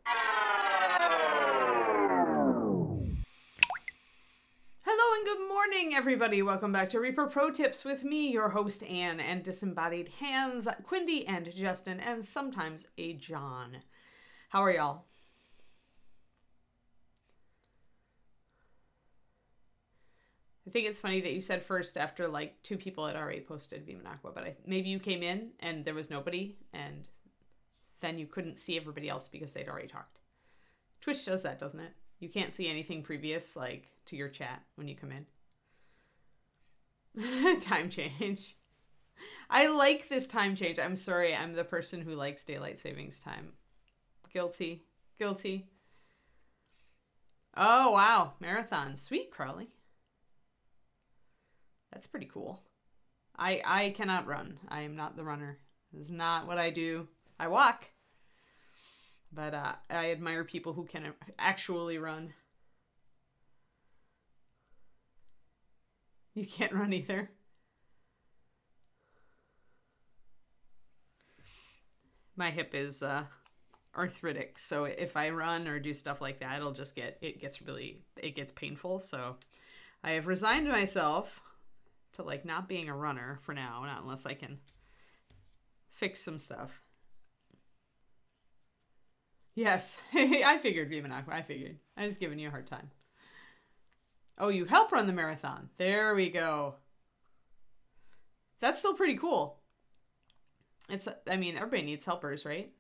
Hello and good morning, everybody. Welcome back to Reaper Pro Tips with me, your host, Anne, and disembodied hands, Quindy and Justin, and sometimes a John. How are y'all? I think it's funny that you said first after like 2 people had already posted Beam and Aqua, but maybe you came in and there was nobody, and then you couldn't see everybody else because they'd already talked. Twitch does that, doesn't it? You can't see anything previous, like, to your chat when you come in. Time change. I like this time change. I'm sorry, I'm the person who likes daylight savings time. Guilty. Guilty. Oh, wow. Marathon. Sweet, Crowley. That's pretty cool. I cannot run. I am not the runner. This is not what I do. I walk. But I admire people who can actually run. You can't run either. My hip is arthritic, so if I run or do stuff like that, it gets painful. So I have resigned myself to like not being a runner for now, not unless I can fix some stuff. Yes, I figured, Vimanako. I figured. I'm just giving you a hard time. Oh, you help run the marathon. There we go. That's still pretty cool. I mean, everybody needs helpers, right?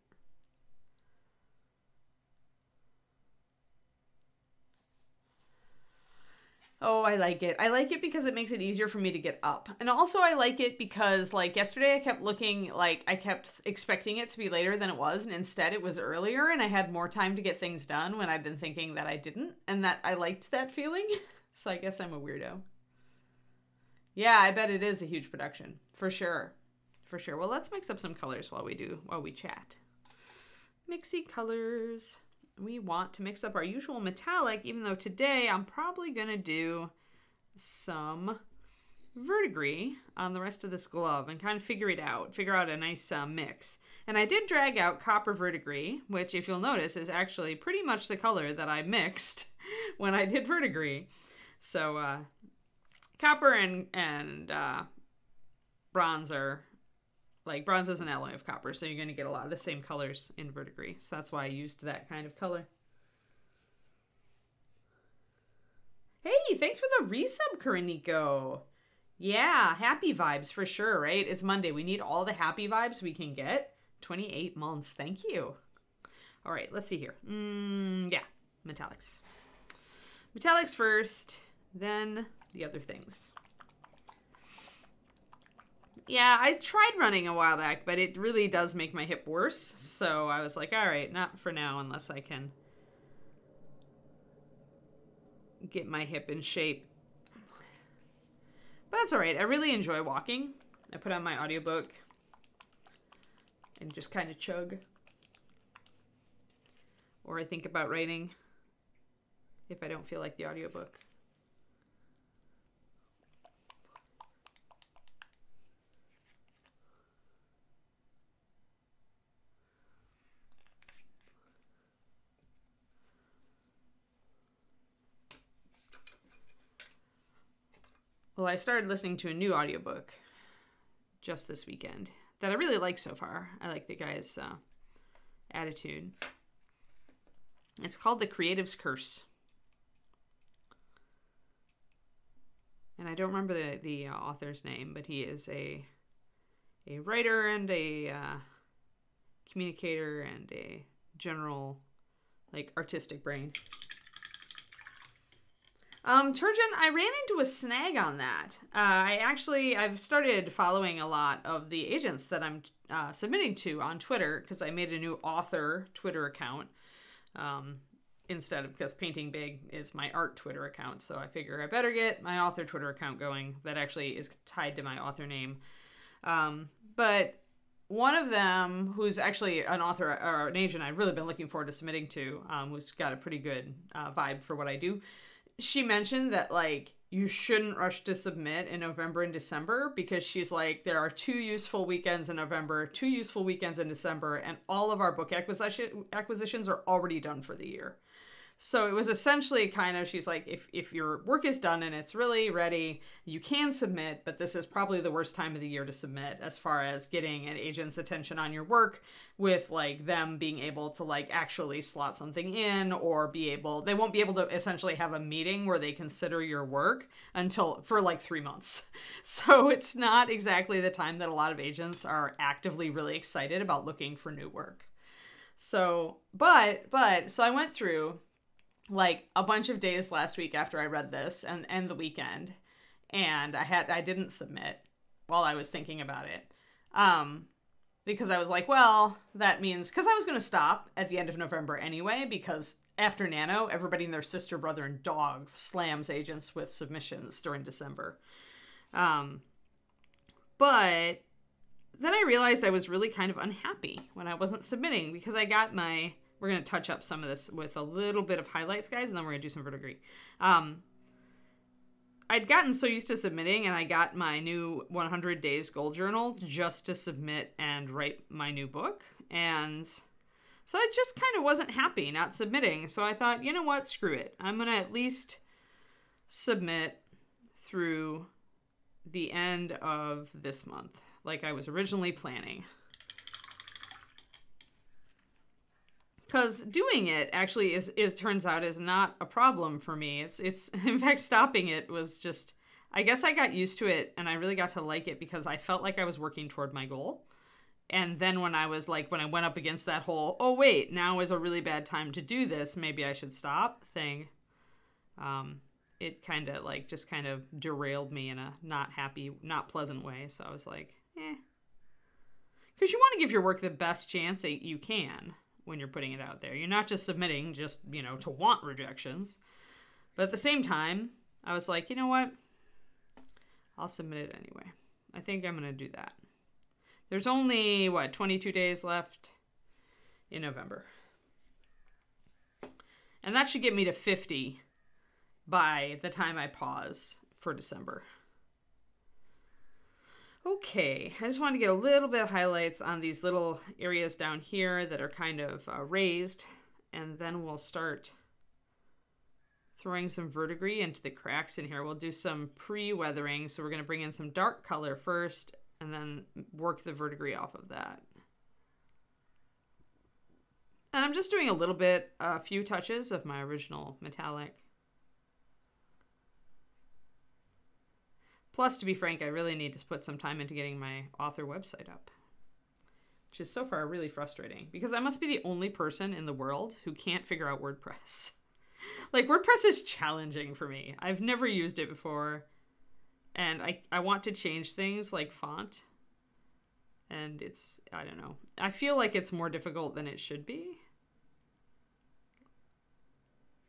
Oh, I like it. I like it because it makes it easier for me to get up. And also I like it because, like, yesterday I kept looking, like, I kept expecting it to be later than it was, and instead it was earlier, and I had more time to get things done when I've been thinking that I didn't, and that I liked that feeling. So I guess I'm a weirdo. Yeah, I bet it is a huge production. For sure. For sure. Well, let's mix up some colors while we chat. Mixy colors. We want to mix up our usual metallic, even though today I'm probably going to do some verdigris on the rest of this glove and kind of figure out a nice mix. And I did drag out copper verdigris, which, if you'll notice, is actually pretty much the color that I mixed when I did verdigris. So copper and bronze are, like, bronze is an alloy of copper, so you're going to get a lot of the same colors in verdigris. So that's why I used that kind of color. Hey, thanks for the resub, Kariniko. Yeah, happy vibes for sure, right? It's Monday. We need all the happy vibes we can get. 28 months. Thank you. All right, let's see here. Yeah, metallics. Metallics first, then the other things. Yeah, I tried running a while back, but it really does make my hip worse. So I was like, all right, not for now unless I can get my hip in shape. But that's all right. I really enjoy walking. I put on my audiobook and just kind of chug. Or I think about writing if I don't feel like the audiobook. Well, I started listening to a new audiobook just this weekend that I really like so far. I like the guy's attitude. It's called The Creative's Curse. And I don't remember the author's name, but he is a writer and a communicator and a general, like, artistic brain. Turgeon, I ran into a snag on that. I've started following a lot of the agents that I'm submitting to on Twitter because I made a new author Twitter account instead of, because Painting Big is my art Twitter account. So I figure I better get my author Twitter account going that actually is tied to my author name. But one of them, who's actually an author or an agent I've really been looking forward to submitting to, who's got a pretty good vibe for what I do, she mentioned that, like, you shouldn't rush to submit in November and December, because she's like, there are 2 useful weekends in November, 2 useful weekends in December, and all of our book acquisitions are already done for the year. So it was essentially kind of, she's like, if your work is done and it's really ready, you can submit, but this is probably the worst time of the year to submit as far as getting an agent's attention on your work, with like them being able to like actually slot something in, or they won't be able to essentially have a meeting where they consider your work for like 3 months. So it's not exactly the time that a lot of agents are actively really excited about looking for new work. So, so I went through like a bunch of days last week after I read this, and the weekend, and I didn't submit while I was thinking about it. Because I was like, well, that means, because I was going to stop at the end of November anyway, because after Nano, everybody and their sister, brother, and dog slams agents with submissions during December. But then I realized I was really kind of unhappy when I wasn't submitting, because I got we're going to touch up some of this with a little bit of highlights, guys, and then we're going to do some verdigris. I'd gotten so used to submitting, and I got my new 100 Days Goal Journal just to submit and write my new book. And so I just kind of wasn't happy not submitting. So I thought, you know what, screw it. I'm going to at least submit through the end of this month, like I was originally planning. Because doing it actually turns out is not a problem for me. It's in fact, stopping it was just, I guess I got used to it, and I really got to like it because I felt like I was working toward my goal. And then when I went up against that whole, oh wait, now is a really bad time to do this, maybe I should stop thing, it kind of just kind of derailed me in a not happy, not pleasant way. So I was like, because you want to give your work the best chance that you can when you're putting it out there. You're not just submitting just, to want rejections. But at the same time, I was like, you know what? I'll submit it anyway. I think I'm going to do that. There's only, 22 days left in November. And that should get me to 50 by the time I pause for December. Okay, I just want to get a little bit of highlights on these little areas down here that are kind of raised, and then we'll start throwing some verdigris into the cracks in here. We'll do some pre-weathering, so we're going to bring in some dark color first, and then work the verdigris off of that. And I'm just doing a few touches of my original metallic. Plus, to be frank, I really need to put some time into getting my author website up, which is so far really frustrating, because I must be the only person in the world who can't figure out WordPress. Like, WordPress is challenging for me. I've never used it before, and I want to change things like font, and I don't know. I feel like it's more difficult than it should be.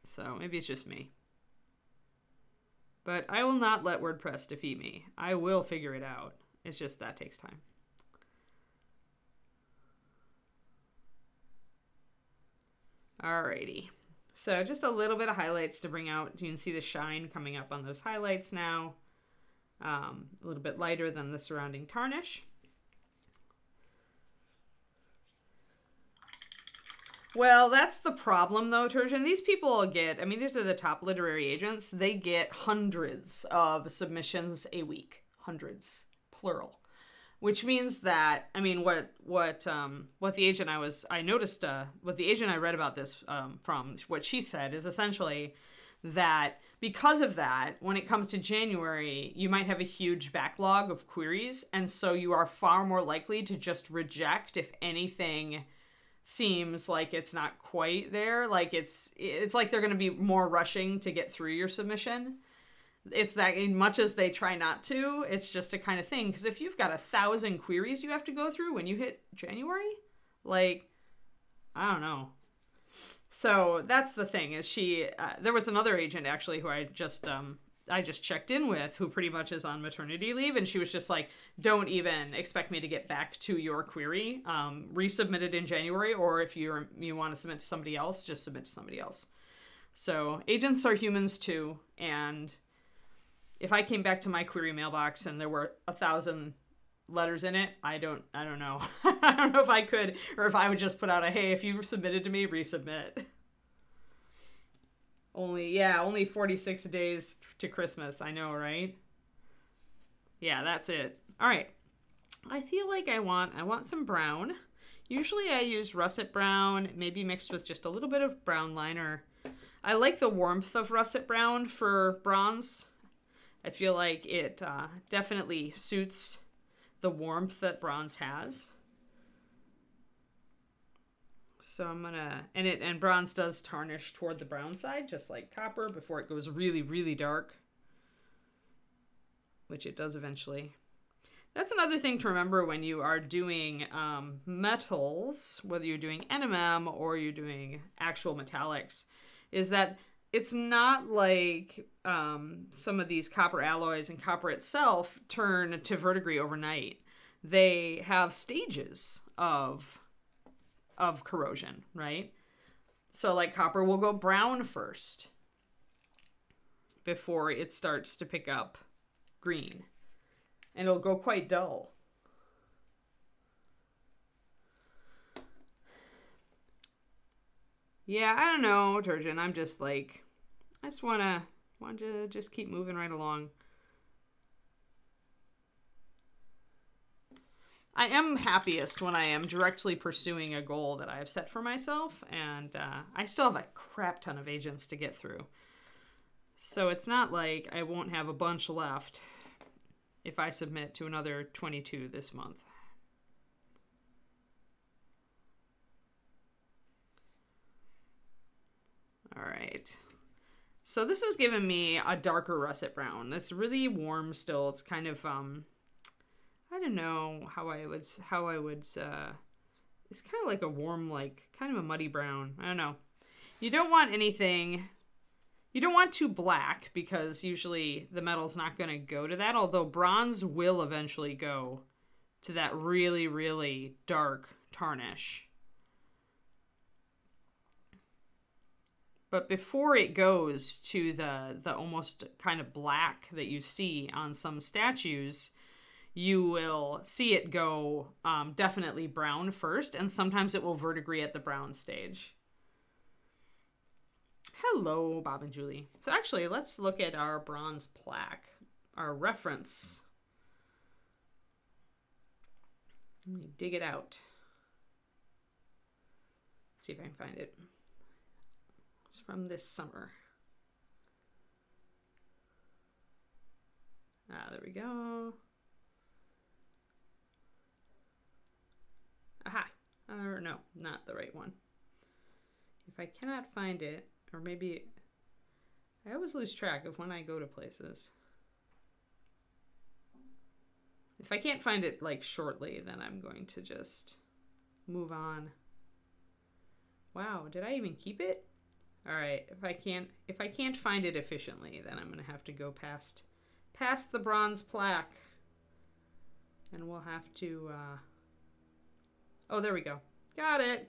So maybe it's just me. But I will not let WordPress defeat me. I will figure it out. It's just that takes time. Alrighty. So just a little bit of highlights to bring out. You can see the shine coming up on those highlights now. A little bit lighter than the surrounding tarnish. Well, that's the problem, though, Turgeon. These people get, these are the top literary agents. They get hundreds of submissions a week. Hundreds. Plural. Which means that, what the agent what the agent I read about this from, what she said is essentially that because of that, when it comes to January, you might have a huge backlog of queries, and so you are far more likely to just reject if anything seems like it's not quite there. Like it's like they're going to be more rushing to get through your submission. It's that in much as they try not to, it's just a kind of thing. Because if you've got 1,000 queries you have to go through when you hit January, I don't know. So that's the thing, is there was another agent actually who I just checked in with, who pretty much is on maternity leave, and she was just like, don't even expect me to get back to your query. Resubmit it in January, or if you want to submit to somebody else, just submit to somebody else. So agents are humans too, and if I came back to my query mailbox and there were 1,000 letters in it, I don't know. I don't know if I could, or if I would just put out a, hey, if you submitted to me, resubmit. Only 46 days to Christmas. I know, right? Yeah, that's it. All right. I feel like I want some brown. Usually I use russet brown, maybe mixed with just a little bit of brown liner. I like the warmth of russet brown for bronze. I feel like it definitely suits the warmth that bronze has. So I'm gonna, and bronze does tarnish toward the brown side, just like copper, before it goes really, really dark, which it does eventually. That's another thing to remember when you are doing metals, whether you're doing NMM or you're doing actual metallics, is that it's not like some of these copper alloys and copper itself turn to verdigris overnight. They have stages of corrosion, right? So like copper will go brown first before it starts to pick up green. And it'll go quite dull. Yeah, I don't know, Turgeon. I'm just like, I just want to just keep moving right along. I am happiest when I am directly pursuing a goal that I have set for myself, and I still have a crap ton of agents to get through. So it's not like I won't have a bunch left if I submit to another 22 this month. All right. So this has given me a darker russet brown. It's really warm still. It's kind of, I don't know how I would, it's kind of like a warm, like kind of a muddy brown. I don't know. You don't want anything, you don't want too black because usually the metal's not going to go to that, although bronze will eventually go to that really, really dark tarnish. But before it goes to the almost kind of black that you see on some statues, you will see it go definitely brown first, and sometimes it will verdigris at the brown stage. Hello, Bob and Julie. So actually, let's look at our bronze plaque, our reference. Let me dig it out. Let's see if I can find it. It's from this summer. Ah, there we go. Aha! Or no, not the right one. If I cannot find it, or maybe I always lose track of when I go to places. If I can't find it like shortly, then I'm going to just move on. Wow, did I even keep it? All right, if I can't find it efficiently, then I'm gonna have to go past the bronze plaque, and we'll have to. Oh, there we go. Got it.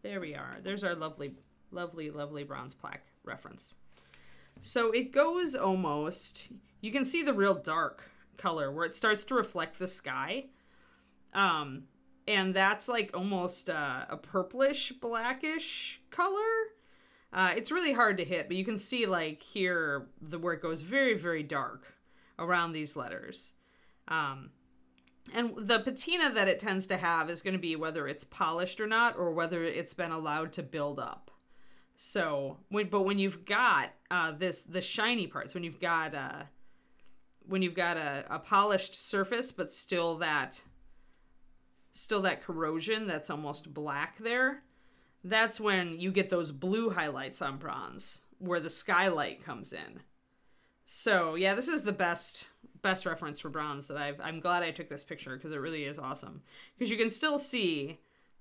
There we are. There's our lovely, lovely, lovely bronze plaque reference. So it goes almost. You can see the real dark color where it starts to reflect the sky. And that's like almost a purplish, blackish color. It's really hard to hit, but you can see like here where it goes very, very dark around these letters. And the patina that it tends to have is going to be whether it's polished or not, or whether it's been allowed to build up. So, but when you've got the shiny parts, when you've got a polished surface, but still that corrosion that's almost black there, that's when you get those blue highlights on bronze, where the skylight comes in. So yeah, this is the best reference for bronze that I'm glad I took this picture, because it really is awesome. Because you can still see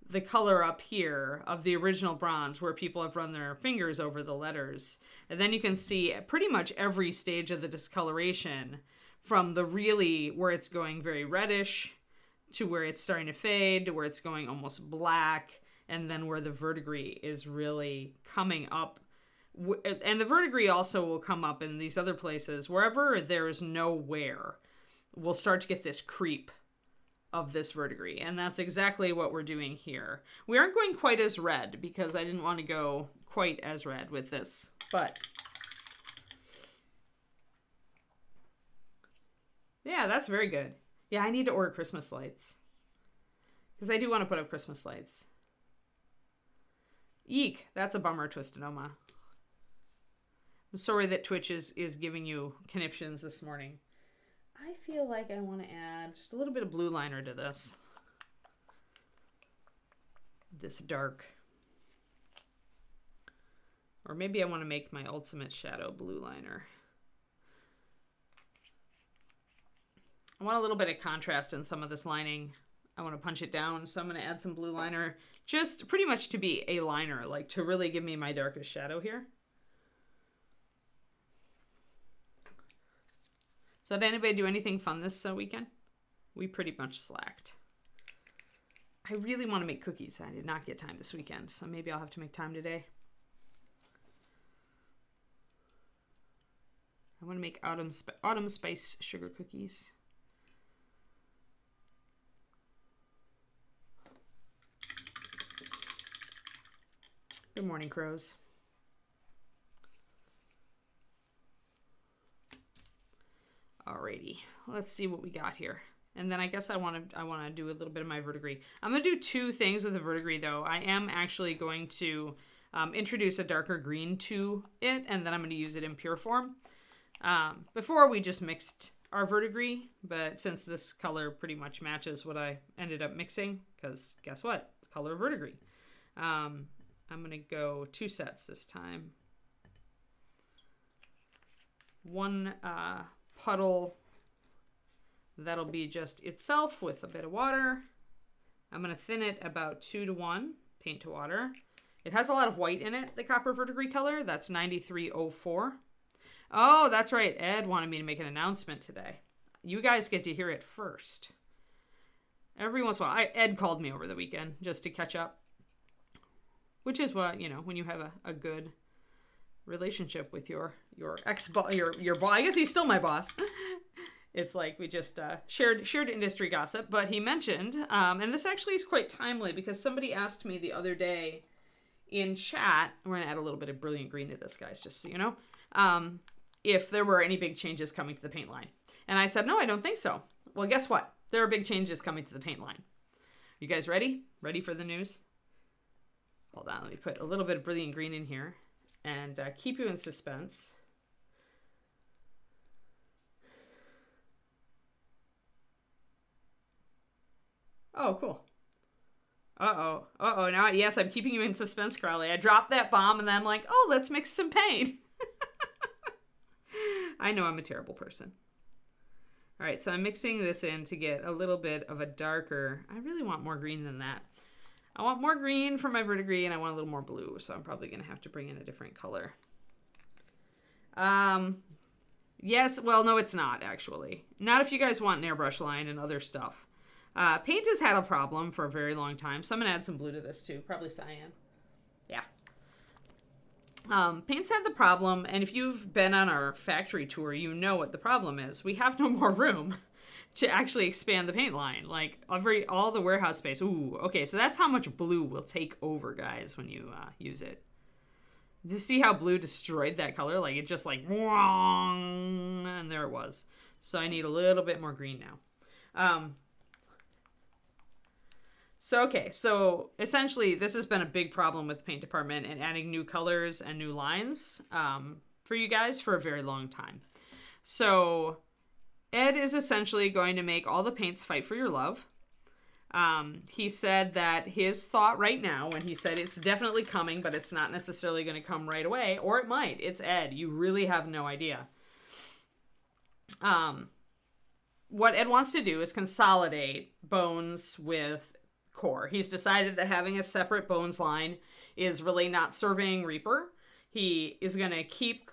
the color up here of the original bronze where people have run their fingers over the letters. And then you can see pretty much every stage of the discoloration, from the really where it's going very reddish to where it's starting to fade to where it's going almost black, and then where the verdigris is really coming up And the verdigris also will come up in these other places. Wherever there is no wear, we'll start to get this creep of this verdigris. And that's exactly what we're doing here. We aren't going quite as red because I didn't want to go quite as red with this. But yeah, that's very good. Yeah, I need to order Christmas lights. Because I do want to put up Christmas lights. Eek, that's a bummer, Twisted Oma. I'm sorry that Twitch is giving you conniptions this morning. I feel like I want to add just a little bit of blue liner to this. This dark. Or maybe I want to make my ultimate shadow blue liner. I want a little bit of contrast in some of this lining. I want to punch it down, so I'm going to add some blue liner. Just pretty much to be a liner, like to really give me my darkest shadow here. So did anybody do anything fun this weekend? We pretty much slacked. I really want to make cookies. I did not get time this weekend, so maybe I'll have to make time today. I want to make autumn spice sugar cookies. Good morning, crows. Alrighty, let's see what we got here. And then I guess I want to do a little bit of my verdigris. I'm going to do two things with the verdigris though. I am actually going to introduce a darker green to it, and then I'm going to use it in pure form. Before we just mixed our verdigris, but since this color pretty much matches what I ended up mixing, because guess what? Color of verdigris. I'm going to go 2 sets this time. One puddle that'll be just itself with a bit of water. I'm going to thin it about 2:1 paint to water. It has a lot of white in it, the copper verdigris color. That's 9304. Oh, that's right. Ed wanted me to make an announcement today. You guys get to hear it first. Every once in a while, Ed called me over the weekend just to catch up. Which is what, you know, when you have a good relationship with your ex-boss, your boss. I guess he's still my boss. It's like we just shared industry gossip. But he mentioned, and this actually is quite timely because somebody asked me the other day in chat, we're going to add a little bit of brilliant green to this, guys, just so you know, if there were any big changes coming to the paint line. And I said, no, I don't think so. Well, guess what? There are big changes coming to the paint line. You guys ready? Ready for the news? Hold on, let me put a little bit of brilliant green in here and keep you in suspense. Oh, cool. Uh-oh. Uh-oh. Now, yes, I'm keeping you in suspense, Crowley. I dropped that bomb and then I'm like, oh, let's mix some paint. I know I'm a terrible person. All right, so I'm mixing this in to get a little bit of a darker. I really want more green than that. I want more green for my verdigris and I want a little more blue, so I'm probably going to have to bring in a different color. Yes, well, no, it's not, actually. Not if you guys want an airbrush line and other stuff. Paint has had a problem for a very long time, so I'm going to add some blue to this too, probably cyan. Yeah. Paint's had the problem, and if you've been on our factory tour, you know what the problem is. We have no more room to actually expand the paint line. Like, all the warehouse space. Ooh, okay, so that's how much blue will take over, guys, when you use it. Do you see how blue destroyed that color? Like, it just like, and there it was. So I need a little bit more green now. Okay, so essentially this has been a big problem with the paint department and adding new colors and new lines for you guys for a very long time. So Ed is essentially going to make all the paints fight for your love. He said that his thought right now, when he said it's definitely coming, but it's not necessarily going to come right away, or it might. It's Ed. You really have no idea. What Ed wants to do is consolidate Bones with Core. He's decided that having a separate Bones line is really not serving Reaper. He is going to keep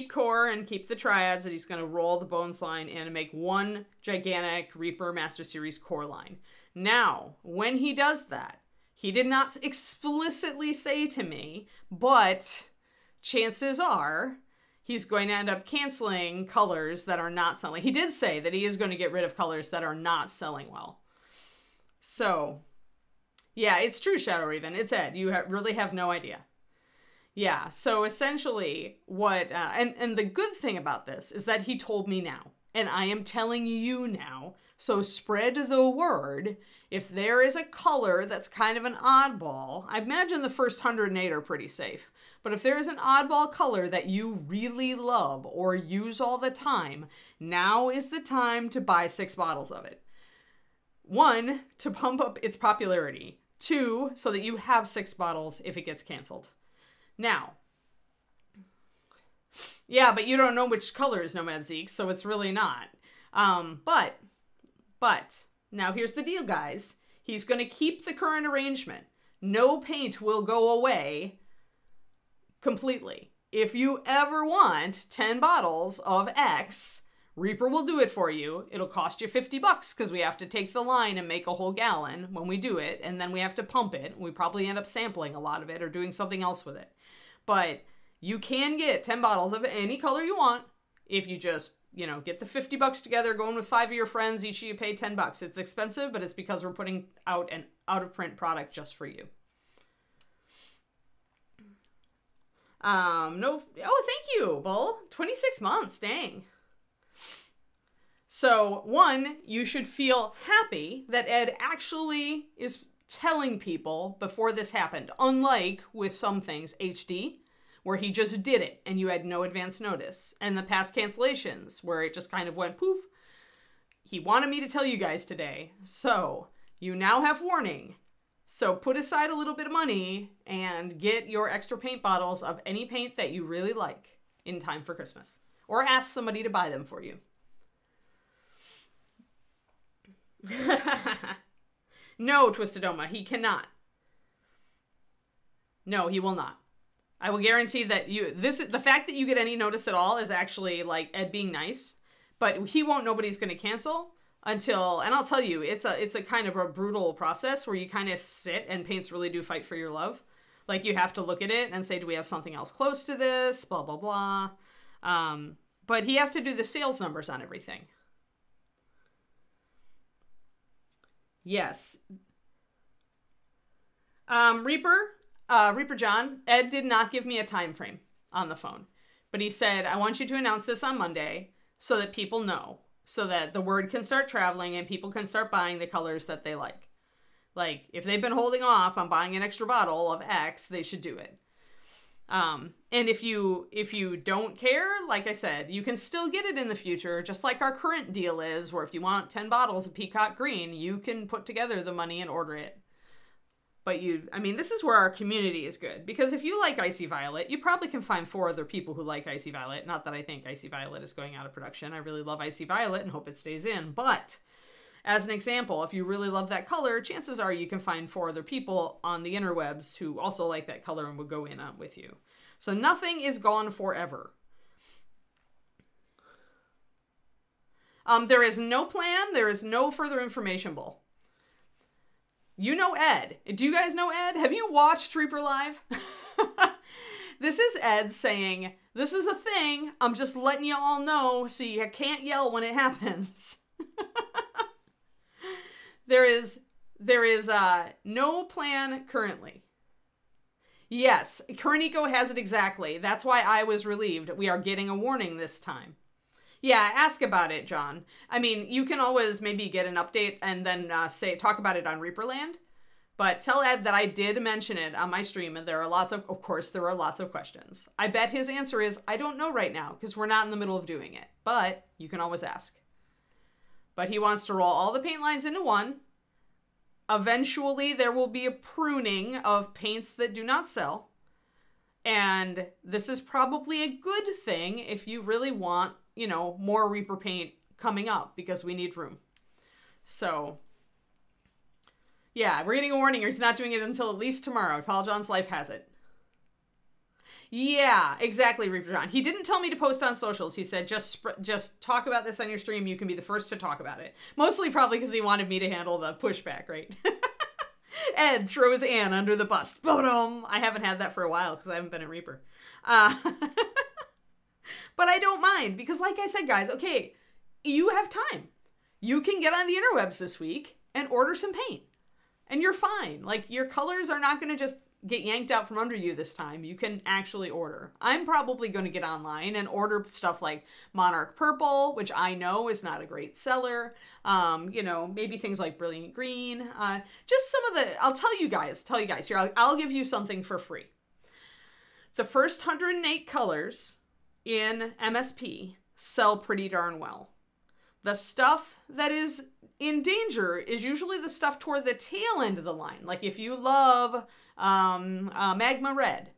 Core and keep the triads, and he's going to roll the Bones line in and make one gigantic Reaper Master Series Core line. Now, when he does that, he did not explicitly say to me, but chances are he's going to end up canceling colors that are not selling. He did say that he is going to get rid of colors that are not selling well. So, yeah, it's true, Shadow Raven. It's Ed. You really have no idea. Yeah, so essentially what, and the good thing about this is that he told me now, and I am telling you now, so spread the word. If there is a color that's kind of an oddball, I imagine the first 108 are pretty safe, but if there is an oddball color that you really love or use all the time, now is the time to buy 6 bottles of it. 1, to pump up its popularity. 2, so that you have 6 bottles if it gets canceled. Now, yeah, but you don't know which color is Nomad Zeke, so it's really not. But, now here's the deal, guys. He's going to keep the current arrangement. No paint will go away completely. If you ever want 10 bottles of X, Reaper will do it for you. It'll cost you $50 because we have to take the line and make a whole gallon when we do it, and then we have to pump it. We probably end up sampling a lot of it or doing something else with it. But you can get 10 bottles of any color you want if you just, you know, get the $50 together, going with 5 of your friends, each of you pay $10. It's expensive, but it's because we're putting out an out-of-print product just for you. No, oh, thank you, Bull. 26 months, dang. So, 1, you should feel happy that Ed actually is telling people before this happened, unlike with some things, HD, where he just did it and you had no advance notice, and the past cancellations where it just kind of went poof. He wanted me to tell you guys today, so you now have warning. So put aside a little bit of money and get your extra paint bottles of any paint that you really like in time for Christmas, or ask somebody to buy them for you. No, Twistedoma, he cannot. No, he will not. I will guarantee that the fact that you get any notice at all is actually like Ed being nice, but he won't, nobody's going to cancel until, and I'll tell you, it's a kind of a brutal process where you kind of sit and paints really do fight for your love. Like you have to look at it and say, do we have something else close to this? Blah, blah, blah. But he has to do the sales numbers on everything. Yes. Reaper John, Ed did not give me a time frame on the phone, but he said, I want you to announce this on Monday so that people know, so that the word can start traveling and people can start buying the colors that they like. Like, if they've been holding off on buying an extra bottle of X, they should do it. And if you don't care, like I said, you can still get it in the future, just like our current deal is, where if you want 10 bottles of Peacock Green, you can put together the money and order it. But I mean, this is where our community is good, because if you like Icy Violet, you probably can find 4 other people who like Icy Violet. Not that I think Icy Violet is going out of production. I really love Icy Violet and hope it stays in. But as an example, if you really love that color, chances are you can find 4 other people on the interwebs who also like that color and will go in on with you. So nothing is gone forever. There is no plan. There is no further information, Bull. You know Ed. Do you guys know Ed? Have you watched Reaper Live? This is Ed saying, this is a thing. I'm just letting you all know so you can't yell when it happens. There is no plan currently. Yes, Kurnico has it exactly. That's why I was relieved. We are getting a warning this time. Yeah, ask about it, John. I mean, you can always maybe get an update and then talk about it on Reaperland. But tell Ed that I did mention it on my stream, and there are lots of course, there are lots of questions. I bet his answer is, I don't know right now, because we're not in the middle of doing it. But you can always ask. But he wants to roll all the paint lines into one. Eventually, there will be a pruning of paints that do not sell. And this is probably a good thing if you really want, you know, more Reaper paint coming up, because we need room. So, yeah, we're getting a warning. He's not doing it until at least tomorrow. Paul John's life has it. Yeah, exactly, Reaper John. He didn't tell me to post on socials. He said, just talk about this on your stream. You can be the first to talk about it. Mostly probably because he wanted me to handle the pushback, right? Ed throws Anne under the bus. Ba-dum. I haven't had that for a while because I haven't been a Reaper. But I don't mind because like I said, guys, okay, you have time. You can get on the interwebs this week and order some paint. And you're fine. Like, your colors are not going to just get yanked out from under you this time. You can actually order. I'm probably going to get online and order stuff like Monarch Purple, which I know is not a great seller. You know, maybe things like Brilliant Green. Just some of the, I'll tell you guys here, I'll give you something for free. The first 108 colors in MSP sell pretty darn well. The stuff that is in danger is usually the stuff toward the tail end of the line. Like if you love Magma Red,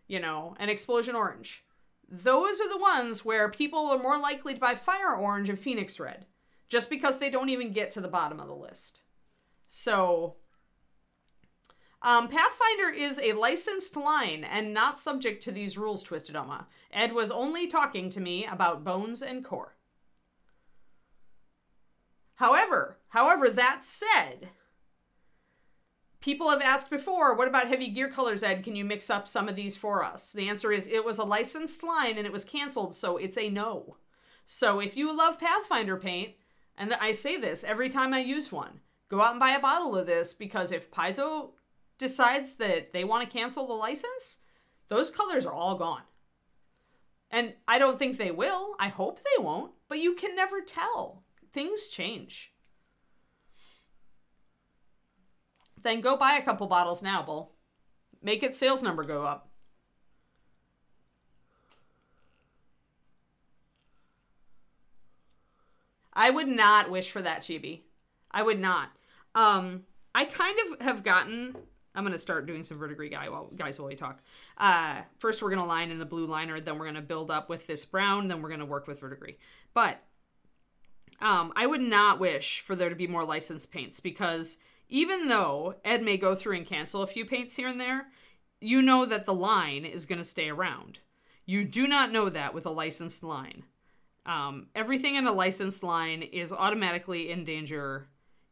you know, and Explosion Orange, those are the ones where people are more likely to buy Fire Orange and Phoenix Red, just because they don't even get to the bottom of the list. So, Pathfinder is a licensed line and not subject to these rules, Twisted Oma. Ed was only talking to me about Bones and Core. However, that said, people have asked before, what about heavy gear colors, Ed? Can you mix up some of these for us? The answer is it was a licensed line and it was canceled, so it's a no. So if you love Pathfinder paint, and I say this every time I use one, go out and buy a bottle of this, because if Paizo decides that they want to cancel the license, those colors are all gone. And I don't think they will. I hope they won't, but you can never tell. Things change. Then go buy a couple bottles now, Bull. Make its sales number go up. I would not wish for that, Chibi. I would not. I kind of have gotten... I'm going to start doing some verdigris guys while we talk. First, we're going to line in the blue liner. Then we're going to build up with this brown. Then we're going to work with verdigris. But I would not wish for there to be more licensed paints, because even though Ed may go through and cancel a few paints here and there, you know that the line is going to stay around. You do not know that with a licensed line. Everything in a licensed line is automatically in danger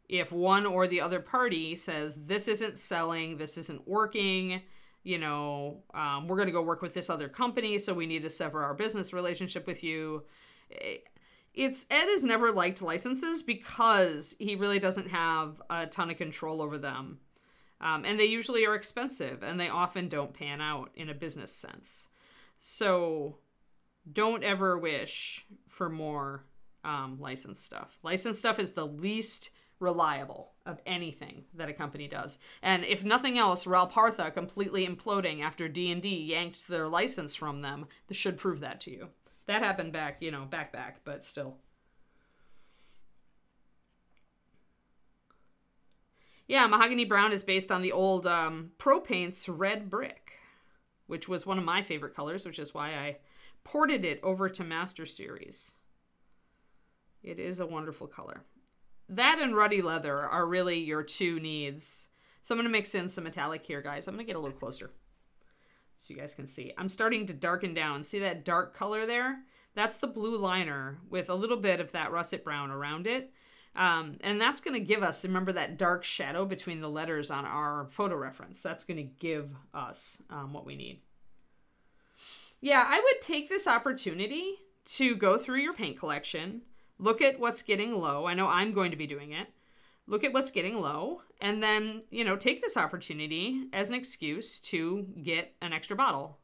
if one or the other party says, this isn't selling, this isn't working, you know, we're going to go work with this other company, so we need to sever our business relationship with you. Ed has never liked licenses because he really doesn't have a ton of control over them. And they usually are expensive, and they often don't pan out in a business sense. So don't ever wish for more licensed stuff. Licensed stuff is the least reliable of anything that a company does. And if nothing else, Ralpartha completely imploding after D&D yanked their license from them, this should prove that to you. That happened back, you know, back, but still. Yeah, Mahogany Brown is based on the old Pro Paint's Red Brick, which was one of my favorite colors, which is why I ported it over to Master Series. It is a wonderful color. That and Ruddy Leather are really your two needs. So I'm going to mix in some metallic here, guys. I'm going to get a little closer so you guys can see. I'm starting to darken down. See that dark color there? That's the blue liner with a little bit of that russet brown around it. And that's going to give us, remember that dark shadow between the letters on our photo reference. That's going to give us what we need. Yeah, I would take this opportunity to go through your paint collection, look at what's getting low. I know I'm going to be doing it. Look at what's getting low, and then, you know, take this opportunity as an excuse to get an extra bottle.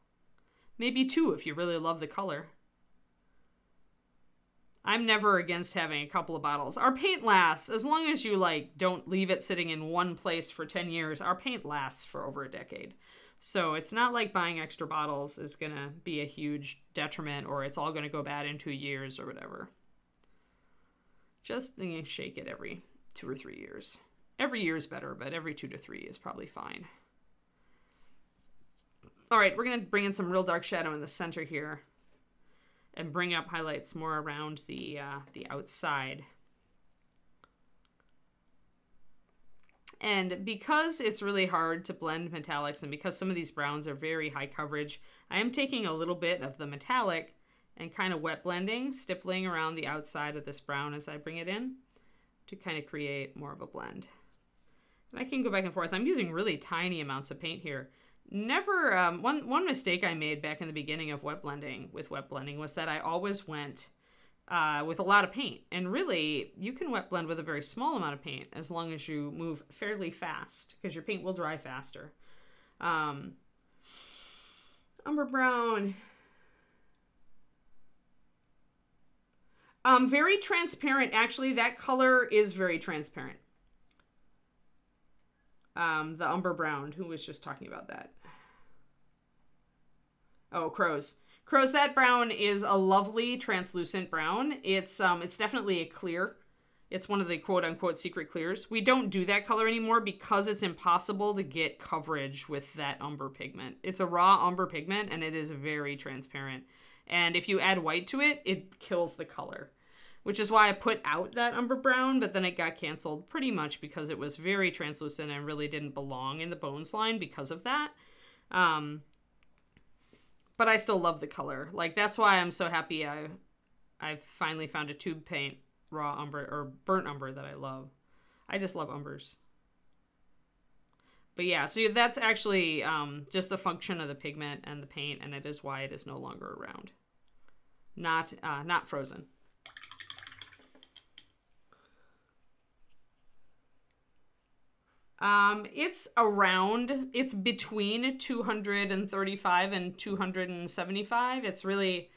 Maybe two if you really love the color. I'm never against having a couple of bottles. Our paint lasts, as long as you, like, don't leave it sitting in one place for 10 years, our paint lasts for over a decade. So it's not like buying extra bottles is going to be a huge detriment, or it's all going to go bad in 2 years or whatever. Just shake it every 2 or 3 years. Every year is better, but every 2 to 3 is probably fine. All right, we're going to bring in some real dark shadow in the center here and bring up highlights more around the outside. And because it's really hard to blend metallics, and because some of these browns are very high coverage, I am taking a little bit of the metallic and kind of wet blending, stippling around the outside of this brown as I bring it in to kind of create more of a blend. I can go back and forth. I'm using really tiny amounts of paint here. Never, one mistake I made back in the beginning of wet blending was that I always went with a lot of paint. And really, you can wet blend with a very small amount of paint as long as you move fairly fast, because your paint will dry faster. Umber brown. Very transparent. Actually, that color is very transparent. The umber brown. Who was just talking about that? Oh, crows. Crows, that brown is a lovely translucent brown. It's definitely a clear. It's one of the quote-unquote secret clears. We don't do that color anymore because it's impossible to get coverage with that umber pigment. It's a raw umber pigment, and it is very transparent. And if you add white to it, it kills the color. Which is why I put out that umber brown, but then it got canceled pretty much because it was very translucent and really didn't belong in the bones line because of that. But I still love the color. Like, that's why I'm so happy I've finally found a tube paint raw umber or burnt umber that I love. I just love umbers. But yeah, so that's actually just the function of the pigment and the paint, and it is why it is no longer around. Not frozen. It's between 235 and 275. It's really,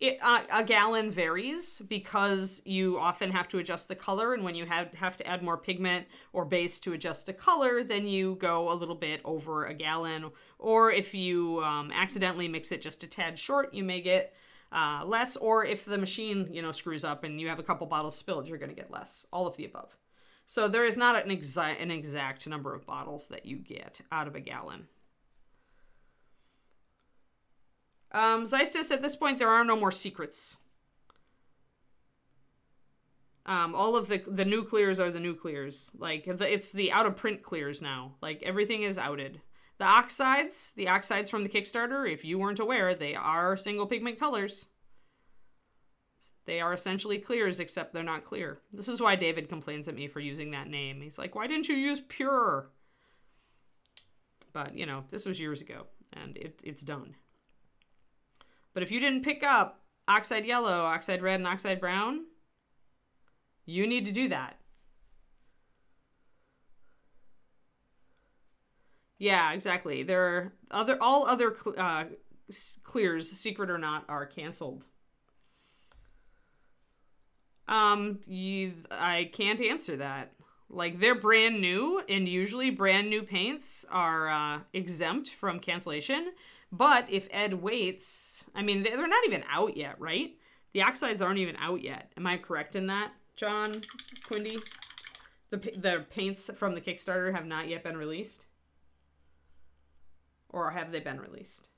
a gallon varies because you often have to adjust the color, and when you have to add more pigment or base to adjust the color, then you go a little bit over a gallon. Or if you accidentally mix it just a tad short, you may get less. Or if the machine, screws up and you have a couple bottles spilled, you're going to get less. All of the above. So there is not an exact number of bottles that you get out of a gallon. Zystis, at this point, there are no more secrets. All of the new clears are the new clears. Like, it's the out-of-print clears now. Like, everything is outed. The oxides from the Kickstarter, if you weren't aware, they are single pigment colors. They are essentially clears, except they're not clear. This is why David complains at me for using that name. He's like, why didn't you use pure? But, this was years ago, and it's done. But if you didn't pick up oxide yellow, oxide red, and oxide brown, you need to do that. Yeah, exactly. There are all other clears, secret or not, are canceled. I can't answer that. Like, they're brand new, and usually brand new paints are exempt from cancellation. But if Ed waits, I mean, they're not even out yet, right? The oxides aren't even out yet. Am I correct in that, John Quindy? The paints from the Kickstarter have not yet been released? Or have they been released?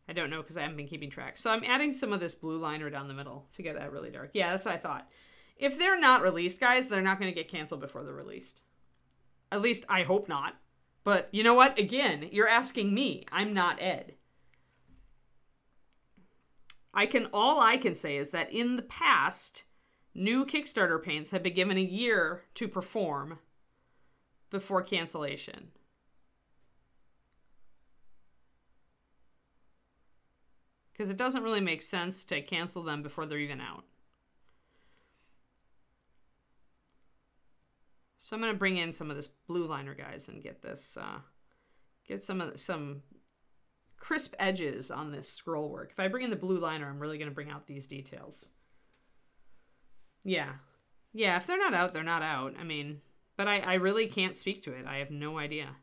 I don't know because I haven't been keeping track. So I'm adding some of this blue liner down the middle to get that really dark. Yeah, that's what I thought. If they're not released, guys, they're not going to get canceled before they're released. At least I hope not. But you know what? Again, you're asking me. I'm not Ed. All I can say is that in the past, new Kickstarter paints have been given a year to perform before cancellation. Because it doesn't really make sense to cancel them before they're even out. So I'm going to bring in some of this blue liner, guys, and get this, get some crisp edges on this scroll work. If I bring in the blue liner, I'm really going to bring out these details. Yeah. Yeah, if they're not out, they're not out. I mean, but I really can't speak to it. I have no idea.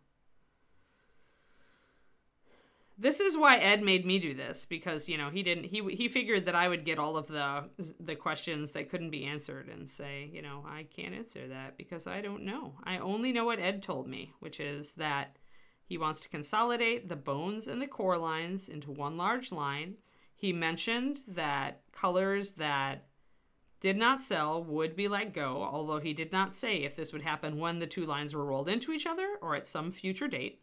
This is why Ed made me do this, because, he figured that I would get all of the questions that couldn't be answered and say, I can't answer that because I don't know. I only know what Ed told me, which is that he wants to consolidate the bones and the core lines into one large line. He mentioned that colors that did not sell would be let go, although he did not say if this would happen when the two lines were rolled into each other or at some future date.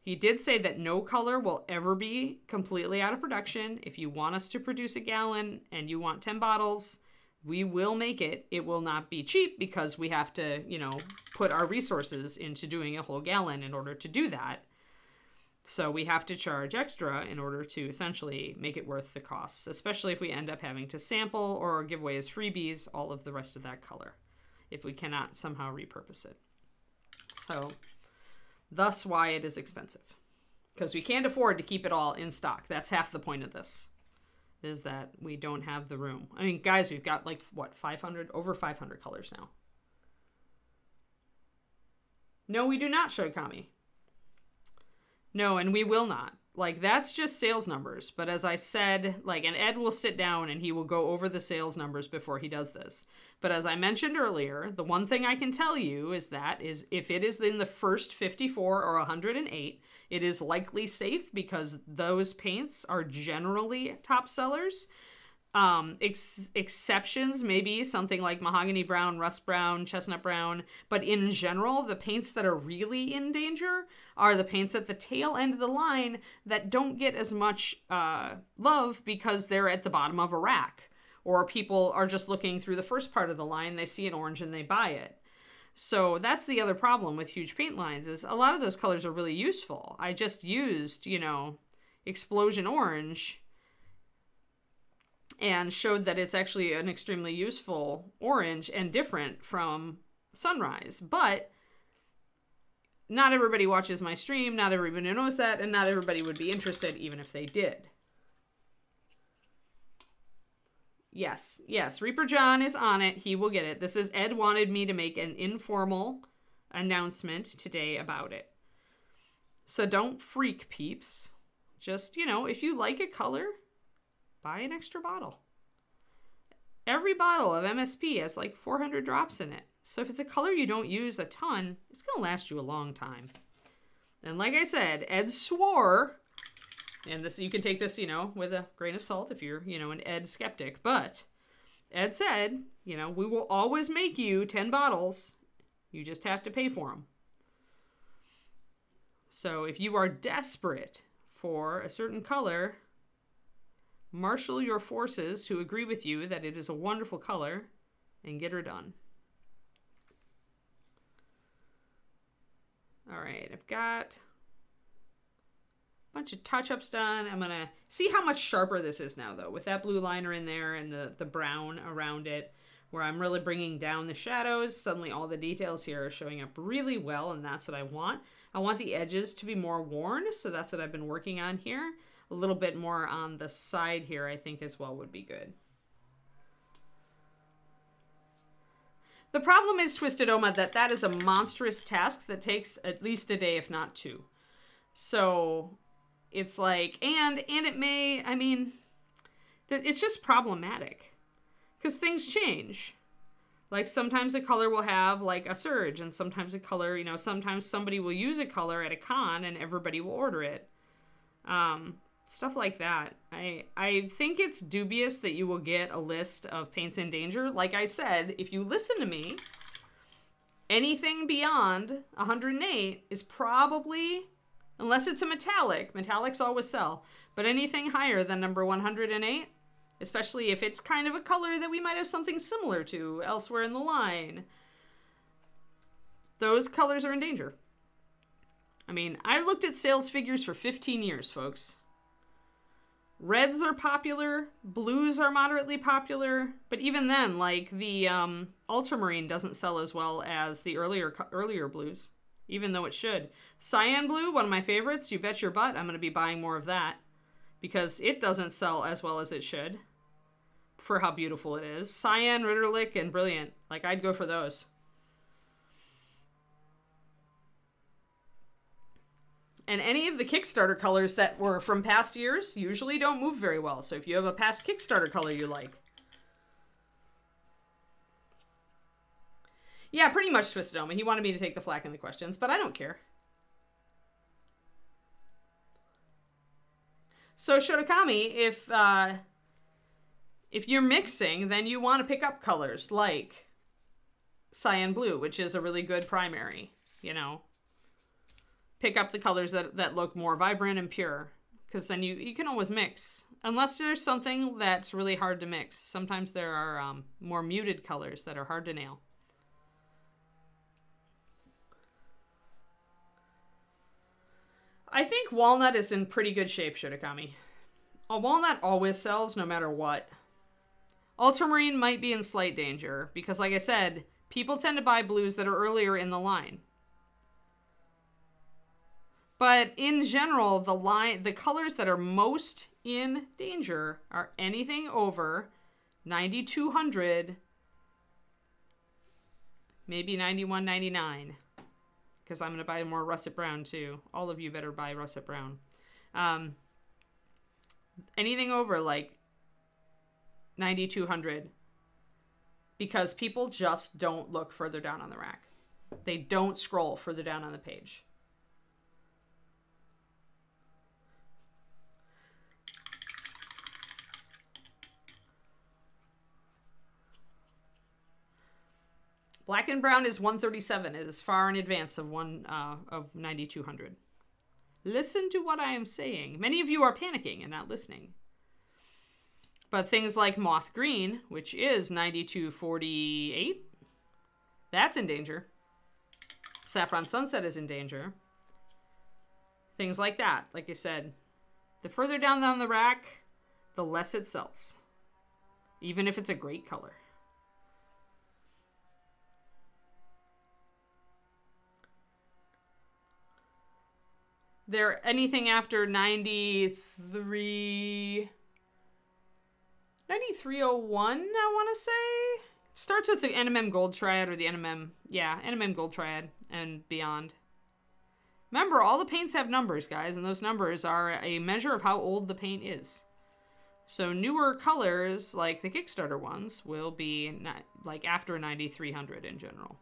He did say that no color will ever be completely out of production. If you want us to produce a gallon and you want 10 bottles, We will make it. It will not be cheap because we have to, you know, put our resources into doing a whole gallon in order to do that. So we have to charge extra in order to essentially make it worth the costs, especially if we end up having to sample or give away as freebies all of the rest of that color, if we cannot somehow repurpose it. So thus why it is expensive, because we can't afford to keep it all in stock. That's half the point of this, is that we don't have the room. I mean, guys, we've got like, what, 500, over 500 colors now. No, we do not, Shokami. No, and we will not. Like, that's just sales numbers. But as I said, like, and Ed will sit down and he will go over the sales numbers before he does this. But as I mentioned earlier, the one thing I can tell you is that if it is in the first 54 or 108, it is likely safe because those paints are generally top sellers. Exceptions, maybe something like mahogany brown, rust brown, chestnut brown. But in general, the paints that are really in danger are the paints at the tail end of the line that don't get as much love because they're at the bottom of a rack. Or people are just looking through the first part of the line, they see an orange and they buy it. So that's the other problem with huge paint lines, is a lot of those colors are really useful. I just used, you know, Explosion Orange and showed that it's actually an extremely useful orange and different from Sunrise. But not everybody watches my stream, not everybody knows that, and not everybody would be interested even if they did. Yes, yes, Reaper John is on it. He will get it. This is Ed wanted me to make an informal announcement today about it. So don't freak, peeps. Just, you know, if you like a color, buy an extra bottle. Every bottle of MSP has like 400 drops in it. So if it's a color you don't use a ton, it's going to last you a long time. And like I said, Ed swore, and this, you can take this, you know, with a grain of salt if you're, you know, an Ed skeptic, but Ed said, you know, we will always make you 10 bottles. You just have to pay for them. So if you are desperate for a certain color, marshal your forces to agree with you that it is a wonderful color and get her done. All right, I've got a bunch of touch-ups done. I'm gonna see how much sharper this is now, though, with that blue liner in there and the brown around it, where I'm really bringing down the shadows. Suddenly all the details here are showing up really well, and that's what I want. I want the edges to be more worn, so that's what I've been working on here. A little bit more on the side here, I think, as well would be good. The problem is, Twisted Oma, that is a monstrous task that takes at least a day, if not two. So it's like, and it may, I mean, it's just problematic because things change. Like sometimes a color will have like a surge, and sometimes a color, you know, sometimes somebody will use a color at a con and everybody will order it. Stuff like that. I think it's dubious that you will get a list of paints in danger. Like I said, if you listen to me, anything beyond 108 is probably, unless it's a metallic, metallics always sell, but anything higher than number 108, especially if it's kind of a color that we might have something similar to elsewhere in the line, those colors are in danger. I mean, I looked at sales figures for 15 years, folks. Reds are popular, blues are moderately popular, but even then, like the ultramarine doesn't sell as well as the earlier blues, even though it should. Cyan blue, one of my favorites. You bet your butt I'm going to be buying more of that because it doesn't sell as well as it should for how beautiful it is. Cyan, Ritterlich, and Brilliant. Like, I'd go for those. And any of the Kickstarter colors that were from past years usually don't move very well. So if you have a past Kickstarter color you like. Yeah, pretty much Twisted Oma. He wanted me to take the flak in the questions, but I don't care. So Shotokami, if you're mixing, then you want to pick up colors like Cyan Blue, which is a really good primary, you know. Pick up the colors that look more vibrant and pure, because then you can always mix Unless there's something that's really hard to mix. Sometimes there are more muted colors that are hard to nail. I think walnut is in pretty good shape, Shirokami. A walnut always sells no matter what. Ultramarine might be in slight danger because, like I said, people tend to buy blues that are earlier in the line. But in general, the colors that are most in danger are anything over 9200, maybe 9199. Because I'm going to buy more russet brown too. All of you better buy russet brown. Anything over like 9200. Because people just don't look further down on the rack. They don't scroll further down on the page. Black and brown is 137. It is far in advance of 9200. Listen to what I am saying. Many of you are panicking and not listening. But things like moth green, which is 9248, that's in danger. Saffron sunset is in danger. Things like that. Like I said, the further down on the rack, the less it sells. Even if it's a great color. There, anything after 9301, I want to say. Starts with the NMM Gold Triad or the NMM, yeah, NMM Gold Triad and beyond. Remember, all the paints have numbers, guys, and those numbers are a measure of how old the paint is. So newer colors, like the Kickstarter ones, will be like after 9300 in general.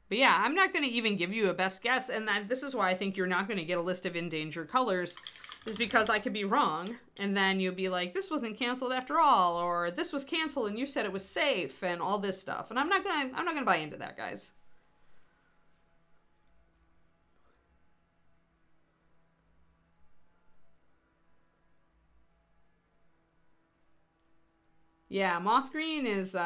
But yeah, I'm not going to even give you a best guess, and this is why I think you're not going to get a list of in-danger colors, is because I could be wrong, and then you'll be like, this wasn't canceled after all, or this was canceled and you said it was safe, and all this stuff. And I'm not gonna buy into that, guys. Yeah, moth green is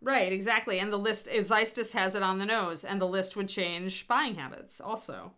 right, exactly. And the list, Zeistis has it on the nose, and the list would change buying habits also.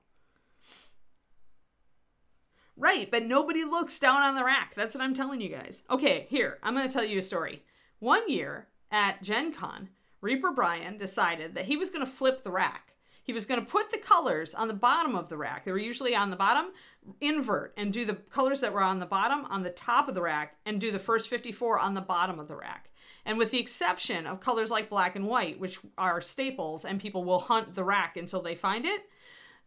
Right, but nobody looks down on the rack. That's what I'm telling you guys. Okay, here, I'm going to tell you a story. One year at Gen Con, Reaper Brian decided that he was going to flip the rack. He was going to put the colors on the bottom of the rack. They were usually on the bottom, invert, and do the colors that were on the bottom on the top of the rack, and do the first 54 on the bottom of the rack. And with the exception of colors like black and white, which are staples and people will hunt the rack until they find it,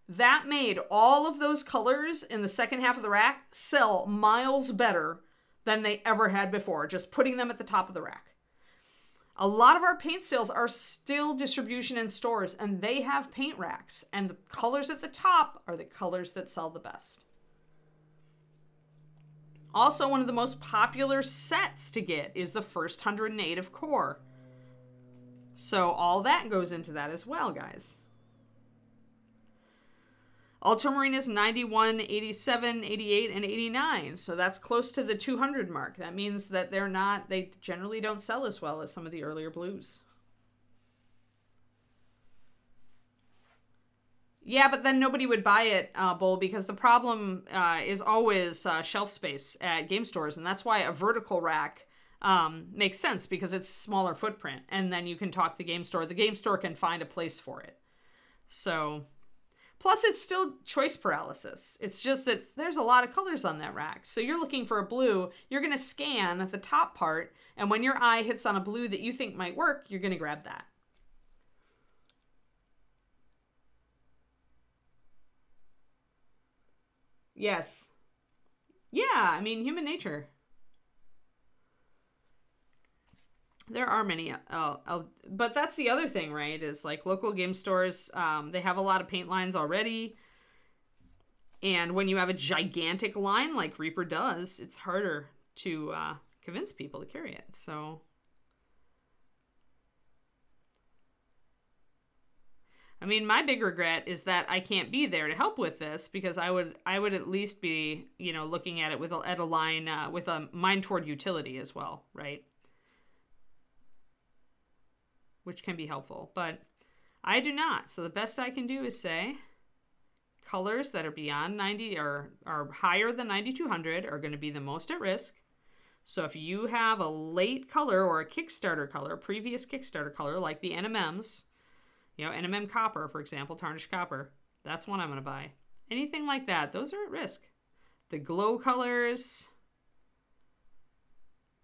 that made all of those colors in the second half of the rack sell miles better than they ever had before, just putting them at the top of the rack. A lot of our paint sales are still distribution in stores, and they have paint racks, and the colors at the top are the colors that sell the best. Also, one of the most popular sets to get is the first 100 native core. So all that goes into that as well, guys. Ultramarine is 91, 87, 88, and 89. So that's close to the 200 mark. That means that they generally don't sell as well as some of the earlier blues. Yeah, but then nobody would buy it, Bull, because the problem is always shelf space at game stores. And that's why a vertical rack makes sense, because it's smaller footprint. And then you can talk the game store. The game store can find a place for it. So, plus it's still choice paralysis. It's just that there's a lot of colors on that rack. So you're looking for a blue, you're going to scan the top part. And when your eye hits on a blue that you think might work, you're going to grab that. Yes. Yeah, I mean, human nature. There are many, but that's the other thing, right? Is like local game stores, they have a lot of paint lines already. And when you have a gigantic line like Reaper does, it's harder to convince people to carry it. So I mean, my big regret is that I can't be there to help with this, because I would at least be, you know, looking at it with at a line with a mind toward utility as well, right? Which can be helpful, but I do not. So the best I can do is say colors that are beyond 90 or are higher than 9200 are going to be the most at risk. So if you have a late color or a Kickstarter color, previous Kickstarter color, like the NMMs, you know, NMM copper, for example, tarnished copper, that's one I'm going to buy. Anything like that, those are at risk. The glow colors,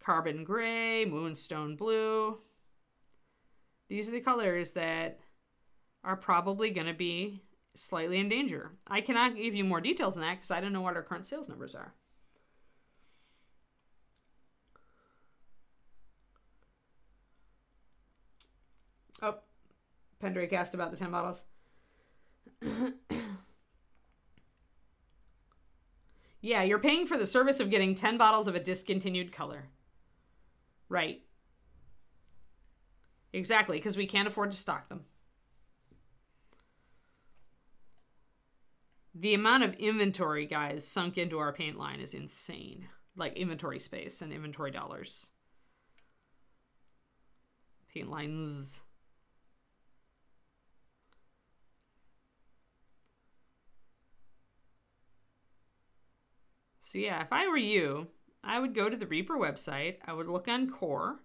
carbon gray, moonstone blue, these are the colors that are probably going to be slightly in danger. I cannot give you more details than that because I don't know what our current sales numbers are. Oh, Pendrake asked about the 10 bottles. Yeah, you're paying for the service of getting 10 bottles of a discontinued color. Right. Exactly, because we can't afford to stock them. The amount of inventory, guys, sunk into our paint line is insane. Like inventory space and inventory dollars. Paint lines. So yeah, if I were you, I would go to the Reaper website. I would look on core.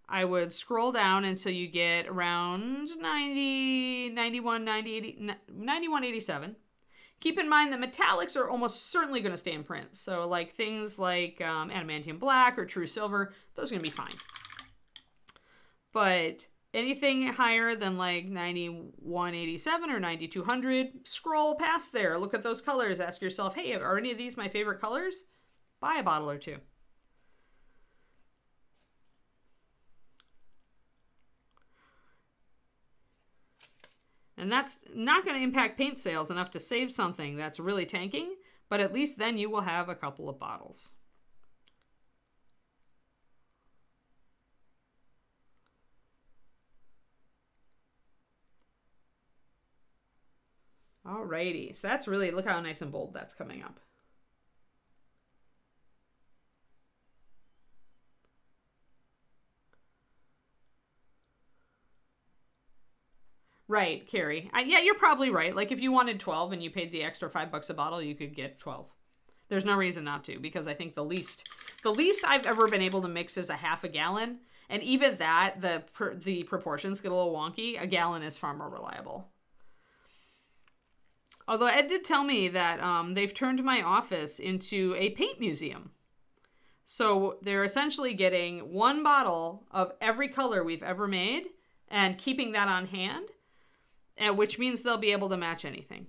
I would scroll down until you get around 90, 91, 90, 80, 91, 87. Keep in mind that metallics are almost certainly going to stay in print. So like things like adamantium black or true silver, those are going to be fine. But anything higher than like 9187 or 9200, scroll past there. Look at those colors. Ask yourself, hey, are any of these my favorite colors? Buy a bottle or two. And that's not going to impact paint sales enough to save something that's really tanking, but at least then you will have a couple of bottles. Alrighty, so that's really, look how nice and bold that's coming up. Right, Carrie. Yeah, you're probably right. Like if you wanted 12 and you paid the extra $5 a bottle, you could get 12. There's no reason not to, because I think the least I've ever been able to mix is a half a gallon. And even that, the proportions get a little wonky. A gallon is far more reliable. Although Ed did tell me that they've turned my office into a paint museum. So they're essentially getting one bottle of every color we've ever made and keeping that on hand, which means they'll be able to match anything.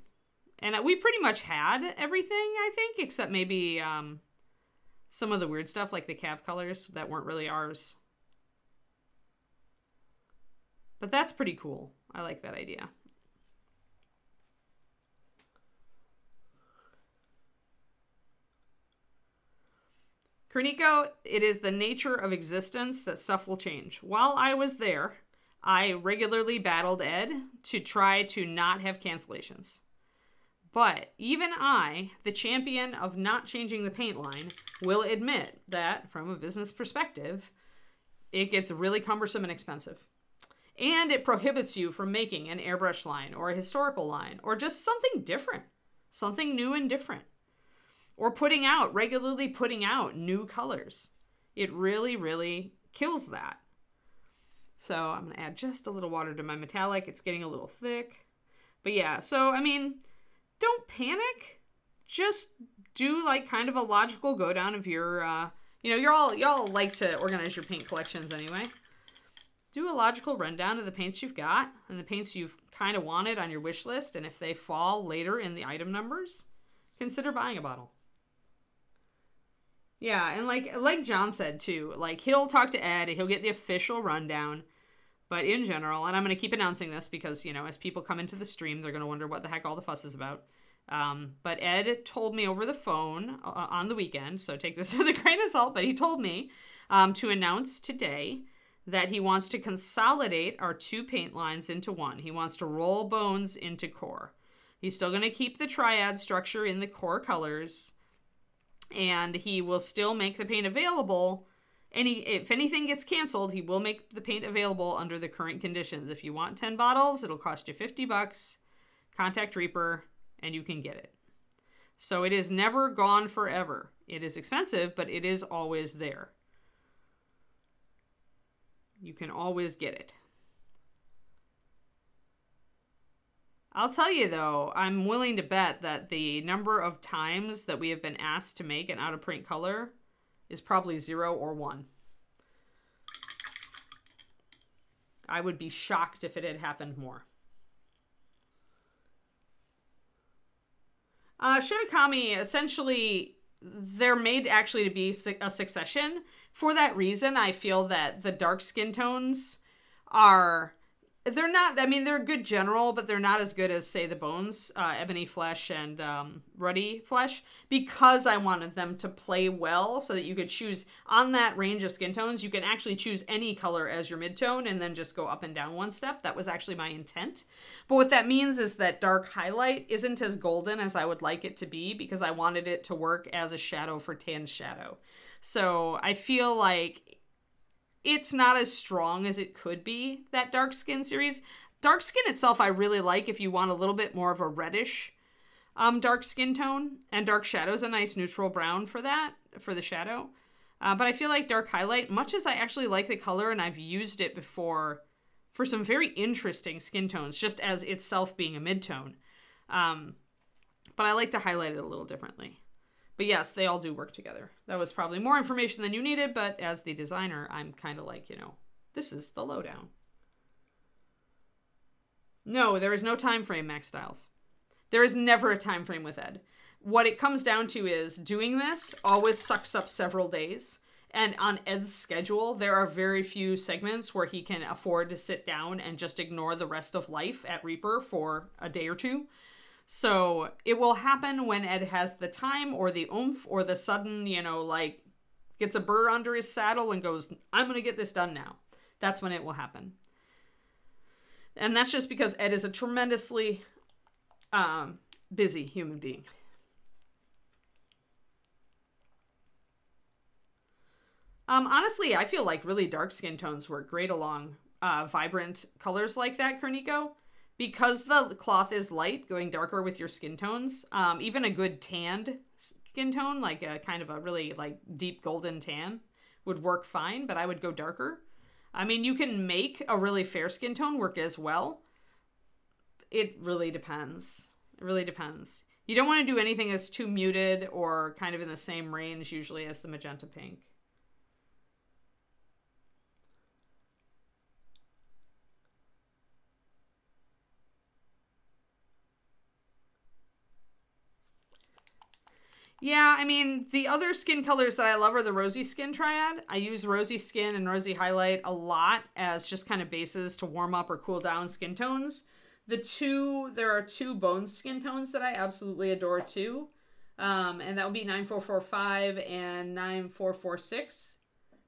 And we pretty much had everything, I think, except maybe some of the weird stuff like the Cav colors that weren't really ours. But that's pretty cool. I like that idea. Kerniko, it is the nature of existence that stuff will change. While I was there, I regularly battled Ed to try to not have cancellations. But even I, the champion of not changing the paint line, will admit that, from a business perspective, it gets really cumbersome and expensive. And it prohibits you from making an airbrush line or a historical line or just something different, something new and different. Or regularly putting out new colors. It really, really kills that. So I'm going to add just a little water to my metallic. It's getting a little thick. But yeah, so I mean, don't panic. Just do like kind of a logical go down of your, you know, y'all like to organize your paint collections anyway. Do a logical rundown of the paints you've got and the paints you've kind of wanted on your wish list. And if they fall later in the item numbers, consider buying a bottle. Yeah, and like John said too, like he'll talk to Ed, he'll get the official rundown, but in general, and I'm going to keep announcing this because, you know, as people come into the stream, they're going to wonder what the heck all the fuss is about. But Ed told me over the phone on the weekend, so take this with a grain of salt, but he told me to announce today that he wants to consolidate our 2 paint lines into one. He wants to roll bones into core. He's still going to keep the triad structure in the core colors, and he will still make the paint available. And if anything gets canceled, he will make the paint available under the current conditions. If you want 10 bottles, it'll cost you $50. Contact Reaper, and you can get it. So it is never gone forever. It is expensive, but it is always there. You can always get it. I'll tell you though, I'm willing to bet that the number of times that we have been asked to make an out-of-print color is probably 0 or 1. I would be shocked if it had happened more. Shirakami, essentially, they're made actually to be a succession. For that reason, I feel that the dark skin tones are... They're not, I mean, they're good general, but they're not as good as, say, the Bones, Ebony Flesh and Ruddy Flesh, because I wanted them to play well so that you could choose, on that range of skin tones, you can actually choose any color as your midtone and then just go up and down one step. That was actually my intent. But what that means is that dark highlight isn't as golden as I would like it to be, because I wanted it to work as a shadow for tan shadow. So I feel like it's not as strong as it could be, that dark skin series. Dark skin itself I really like if you want a little bit more of a reddish dark skin tone, and dark shadow is a nice neutral brown for that, for the shadow. But I feel like dark highlight, much as I actually like the color and I've used it before for some very interesting skin tones, just as itself being a midtone. But I like to highlight it a little differently. But yes, they all do work together. That was probably more information than you needed, but as the designer, I'm kind of like, you know, this is the lowdown. No, there is no time frame, Max Styles. There is never a time frame with Ed. What it comes down to is doing this always sucks up several days. And on Ed's schedule, there are very few segments where he can afford to sit down and just ignore the rest of life at Reaper for a day or two. So it will happen when Ed has the time or the oomph or the sudden, you know, like gets a burr under his saddle and goes, I'm going to get this done now. That's when it will happen. And that's just because Ed is a tremendously busy human being. Honestly, I feel like really dark skin tones work great along vibrant colors like that, Kerniko. Because the cloth is light, going darker with your skin tones, even a good tanned skin tone, like a kind of a really like deep golden tan, would work fine, but I would go darker. I mean, you can make a really fair skin tone work as well. It really depends. It really depends. You don't want to do anything that's too muted or kind of in the same range usually as the magenta pink. Yeah, I mean, the other skin colors that I love are the Rosy Skin Triad. I use Rosy Skin and Rosy Highlight a lot as just kind of bases to warm up or cool down skin tones. There are 2 Bones skin tones that I absolutely adore too. And that would be 9445 and 9446.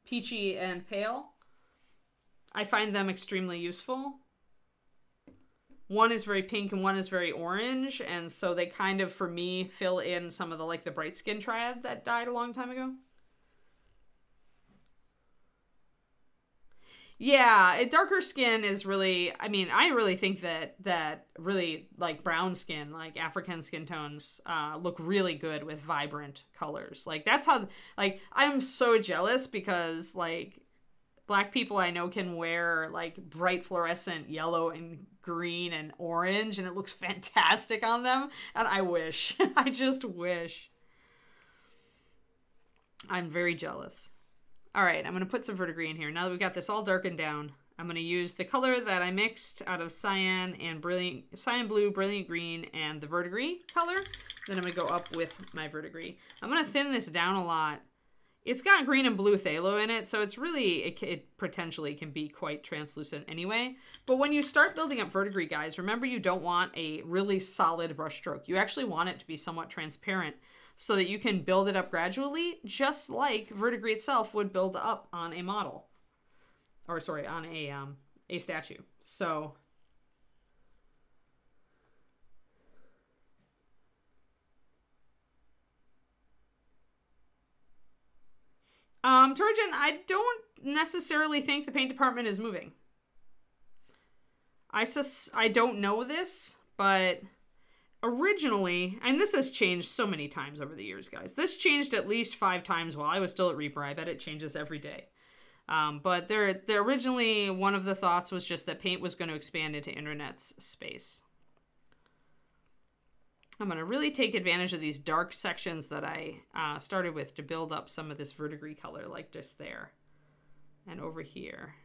Peachy and Pale. I find them extremely useful. One is very pink and one is very orange, and so they kind of, for me, fill in some of the, like, the bright skin triad that died a long time ago. Yeah, darker skin is really, I mean, I really think that really, like, brown skin, like African skin tones, look really good with vibrant colors. Like, that's how, like, I'm so jealous because, like, Black people I know can wear, like, bright fluorescent yellow and green and orange, and it looks fantastic on them. And I wish. I just wish. I'm very jealous. All right, I'm going to put some verdigris in here. Now that we've got this all darkened down, I'm going to use the color that I mixed out of cyan and cyan blue, brilliant green, and the verdigris color. Then I'm going to go up with my verdigris. I'm going to thin this down a lot. It's got green and blue phthalo in it, so it's really, it potentially can be quite translucent anyway. But when you start building up verdigris, guys, remember you don't want a really solid brush stroke. You actually want it to be somewhat transparent so that you can build it up gradually, just like verdigris itself would build up on a model. Or sorry, on a statue. So... Turgeon, I don't necessarily think the paint department is moving. I don't know this, but originally, and this has changed so many times over the years, guys. This changed at least 5 times while I was still at Reaper. I bet it changes every day. But they're originally, one of the thoughts was just that paint was going to expand into internet's space. I'm going to really take advantage of these dark sections that I started with to build up some of this verdigris color, like just there and over here.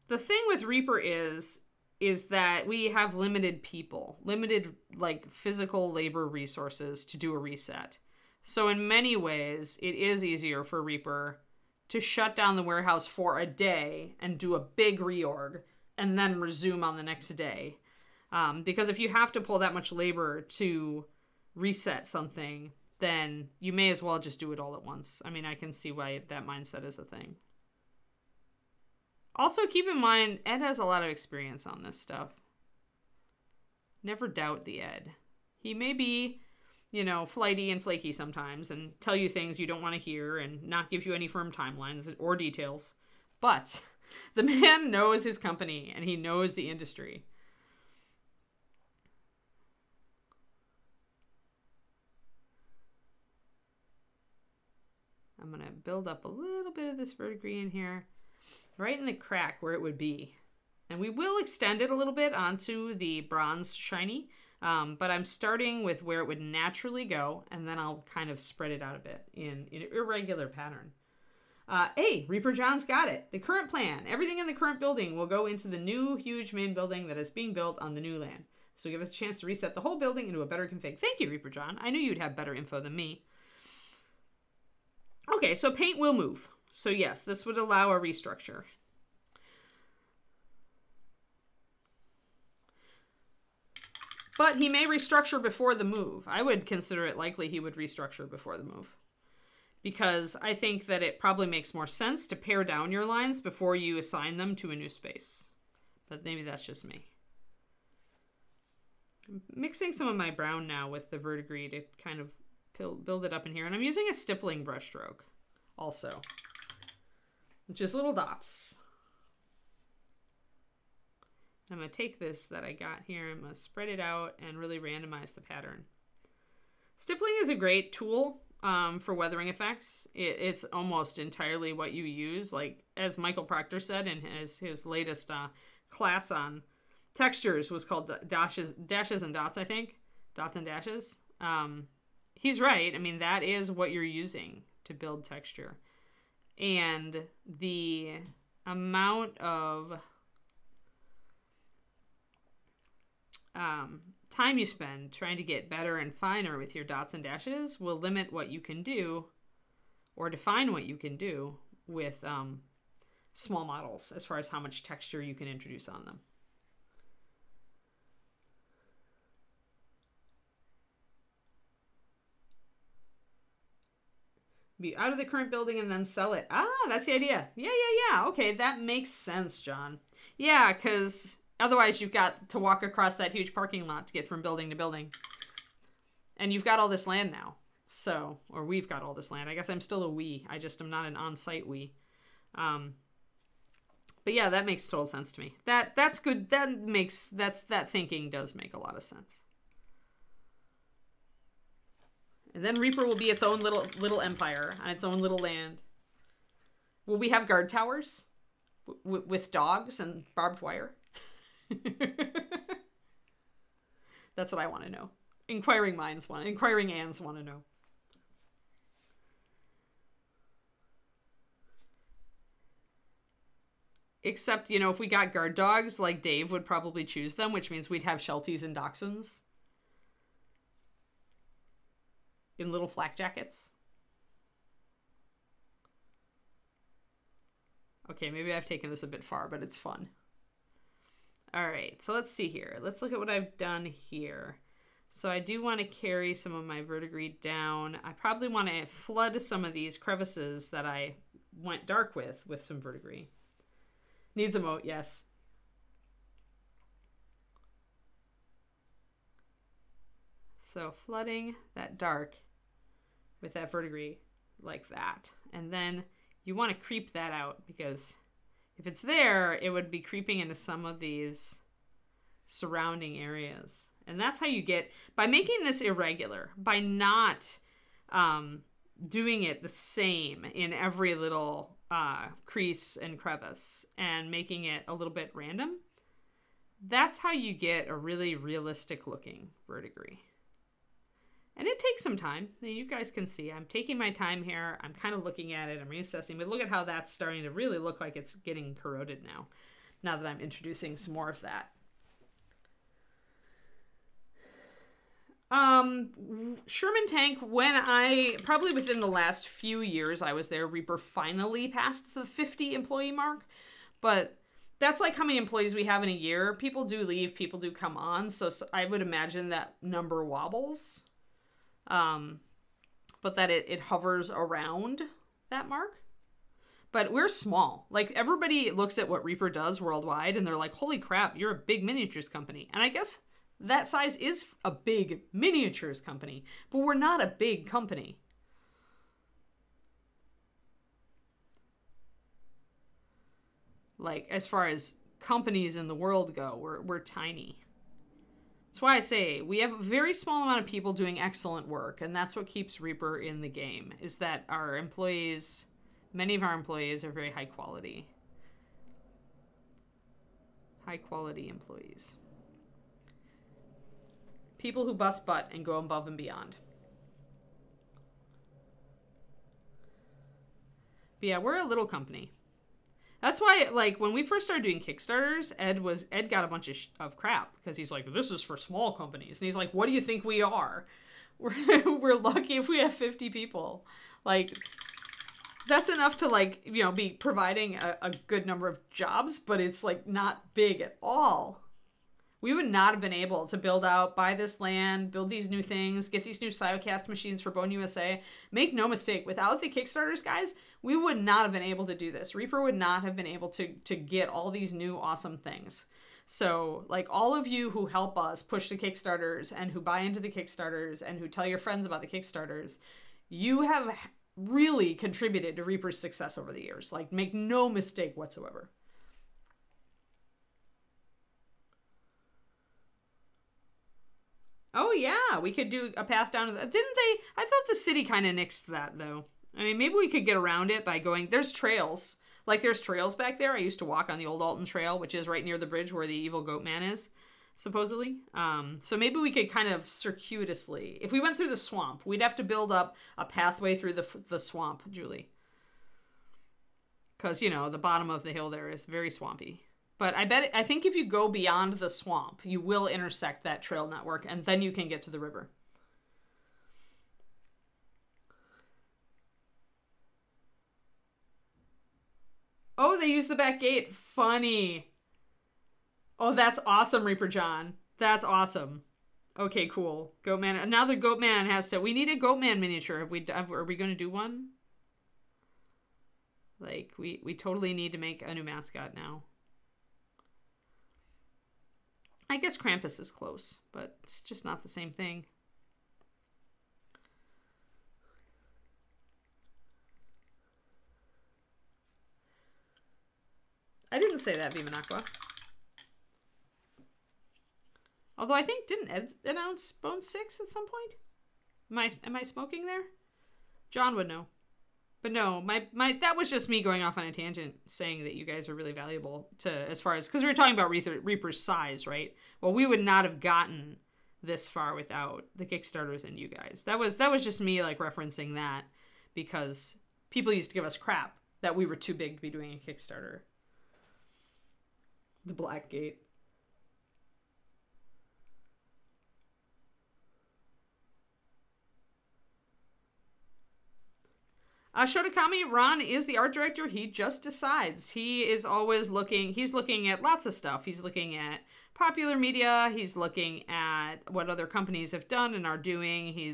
The thing with Reaper is that we have limited people, limited like physical labor resources to do a reset. So in many ways, it is easier for Reaper to shut down the warehouse for a day and do a big reorg and then resume on the next day. Because if you have to pull that much labor to reset something, then you may as well just do it all at once. I mean, I can see why that mindset is a thing. Also, keep in mind, Ed has a lot of experience on this stuff. Never doubt the Ed. He may be, you know, flighty and flaky sometimes and tell you things you don't want to hear and not give you any firm timelines or details. But the man knows his company and he knows the industry. I'm going to build up a little bit of this verdigris in here, right in the crack where it would be. And we will extend it a little bit onto the bronze shiny. But I'm starting with where it would naturally go, and then I'll kind of spread it out a bit in an irregular pattern. Hey, Reaper John's got it. The current plan. Everything in the current building will go into the new huge main building that is being built on the new land. So give us a chance to reset the whole building into a better config. Thank you, Reaper John. I knew you'd have better info than me. Okay, so paint will move. So yes, this would allow a restructure. But he may restructure before the move. I would consider it likely he would restructure before the move. Because I think that it probably makes more sense to pare down your lines before you assign them to a new space. But maybe that's just me. I'm mixing some of my brown now with the verdigris to kind of build it up in here. And I'm using a stippling brush stroke also. Just little dots. I'm going to take this that I got here, I'm going to spread it out and really randomize the pattern. Stippling is a great tool for weathering effects. It's almost entirely what you use. Like, as Michael Proctor said in his latest class on textures was called Dashes and Dots, I think. Dots and Dashes. He's right. I mean, that is what you're using to build texture. And the amount of time you spend trying to get better and finer with your dots and dashes will limit what you can do or define what you can do with small models as far as how much texture you can introduce on them. Be out of the current building and then sell it. Ah, that's the idea. Yeah. Okay, that makes sense, John. Yeah, because otherwise you've got to walk across that huge parking lot to get from building to building. And you've got all this land now. So, or we've got all this land. I guess I'm still a we. I just am not an on-site we. But yeah, that makes total sense to me. That's good. That thinking does make a lot of sense. And then Reaper will be its own little empire on its own little land. Will we have guard towers with dogs and barbed wire? That's what I want to know. Inquiring minds want, inquiring ands want to know. Except, you know, if we got guard dogs, like Dave would probably choose them, which means we'd have Shelties and Dachshunds. in little flak jackets. Okay, maybe I've taken this a bit far, but it's fun. All right, so let's see here. Let's look at what I've done here. So I do want to carry some of my verdigris down. I probably want to flood some of these crevices that I went dark with some verdigris. Needs a moat, yes. So flooding that dark with that verdigris like that. And then you want to creep that out, because if it's there, it would be creeping into some of these surrounding areas. And that's how you get, by making this irregular, by not doing it the same in every little crease and crevice and making it a little bit random, that's how you get a really realistic looking verdigris. And it takes some time. You guys can see I'm taking my time here. I'm kind of looking at it. I'm reassessing. But look at how that's starting to really look like it's getting corroded now. Now that I'm introducing some more of that. Sherman Tank, probably within the last few years I was there, Reaper finally passed the 50 employee mark. But that's like how many employees we have in a year. People do leave. People do come on. So I would imagine that number wobbles. But that it hovers around that mark. But we're small. Like, everybody looks at what Reaper does worldwide and they're like, holy crap, you're a big miniatures company. And I guess that size is a big miniatures company, but we're not a big company. Like, as far as companies in the world go, we're tiny. That's why I say we have a very small amount of people doing excellent work, and that's what keeps Reaper in the game, is that our employees, many of our employees are very high quality. High quality employees. People who bust butt and go above and beyond. But yeah, we're a little company. That's why, like, when we first started doing Kickstarters, Ed got a bunch of crap, because he's like, this is for small companies. And he's like, what do you think we are? We're lucky if we have 50 people. Like, that's enough to, like, you know, be providing a good number of jobs, but it's, like, not big at all. We would not have been able to buy this land, build these new things, get these new Siocast machines for Bone USA. Make no mistake, without the Kickstarters, guys, we would not have been able to do this. Reaper would not have been able to get all these new awesome things. So, like, all of you who help us push the Kickstarters and who buy into the Kickstarters and who tell your friends about the Kickstarters, you have really contributed to Reaper's success over the years. Like, make no mistake whatsoever. Oh, yeah, we could do a path down to the... Didn't they... I thought the city kind of nixed that, though. I mean, maybe we could get around it by going... There's trails. Like, there's trails back there. I used to walk on the old Alton Trail, which is right near the bridge where the evil goat man is, supposedly. So maybe we could kind of circuitously... If we went through the swamp, we'd have to build up a pathway through the swamp, Julie. Because, you know, the bottom of the hill there is very swampy. But I think if you go beyond the swamp, you will intersect that trail network, and then you can get to the river. Oh, they use the back gate. Funny. Oh, that's awesome, Reaper John. That's awesome. Okay, cool. Goatman. Now the Goatman has to... We need a Goatman miniature. Are we going to do one? Like, we totally need to make a new mascot now. I guess Krampus is close, but it's just not the same thing. I didn't say that, Vimanaqua. Although I think, didn't Ed announce Bone 6 at some point? Am I smoking there? John would know. But no, that was just me going off on a tangent, saying that you guys are really valuable to, as far as, because we were talking about Reaper's size, right? Well, we would not have gotten this far without the Kickstarters and you guys. That was just me, like, referencing that, because people used to give us crap that we were too big to be doing a Kickstarter. The Black Gate. Shotakami, Ron is the art director. He just decides. He is always looking. He's looking at lots of stuff. He's looking at popular media. He's looking at what other companies have done and are doing. He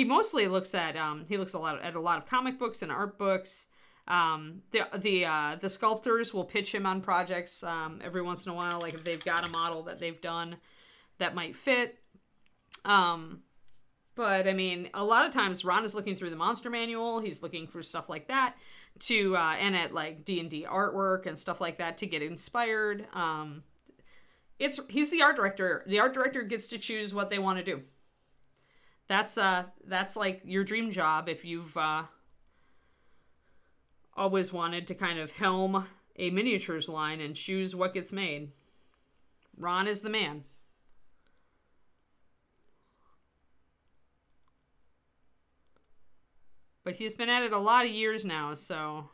mostly looks at a lot of comic books and art books. The sculptors will pitch him on projects every once in a while, like if they've got a model that they've done that might fit. But I mean, a lot of times Ron is looking through the monster manual. He's looking for stuff like that and at like D&D artwork and stuff like that to get inspired. He's the art director. The art director gets to choose what they want to do. That's like your dream job if you've always wanted to kind of helm a miniatures line and choose what gets made. Ron is the man. But he's been at it a lot of years now, so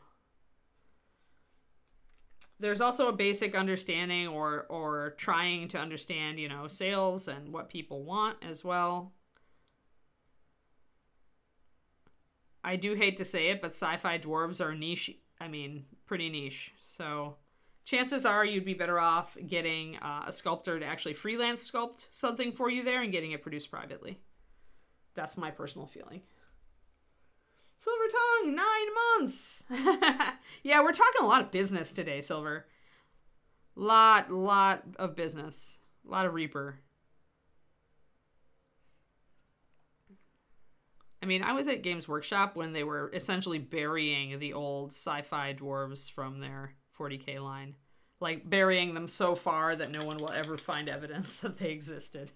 there's also a basic understanding or trying to understand, you know, sales and what people want as well. I do hate to say it, but sci-fi dwarves are niche. I mean, pretty niche. So chances are you'd be better off getting a sculptor to actually freelance sculpt something for you there and getting it produced privately. That's my personal feeling. Silver Tongue, 9 months. Yeah, we're talking a lot of business today, Silver. Lot of business. A lot of Reaper. I mean, I was at Games Workshop when they were essentially burying the old sci-fi dwarves from their 40K line. Like, burying them so far that no one will ever find evidence that they existed.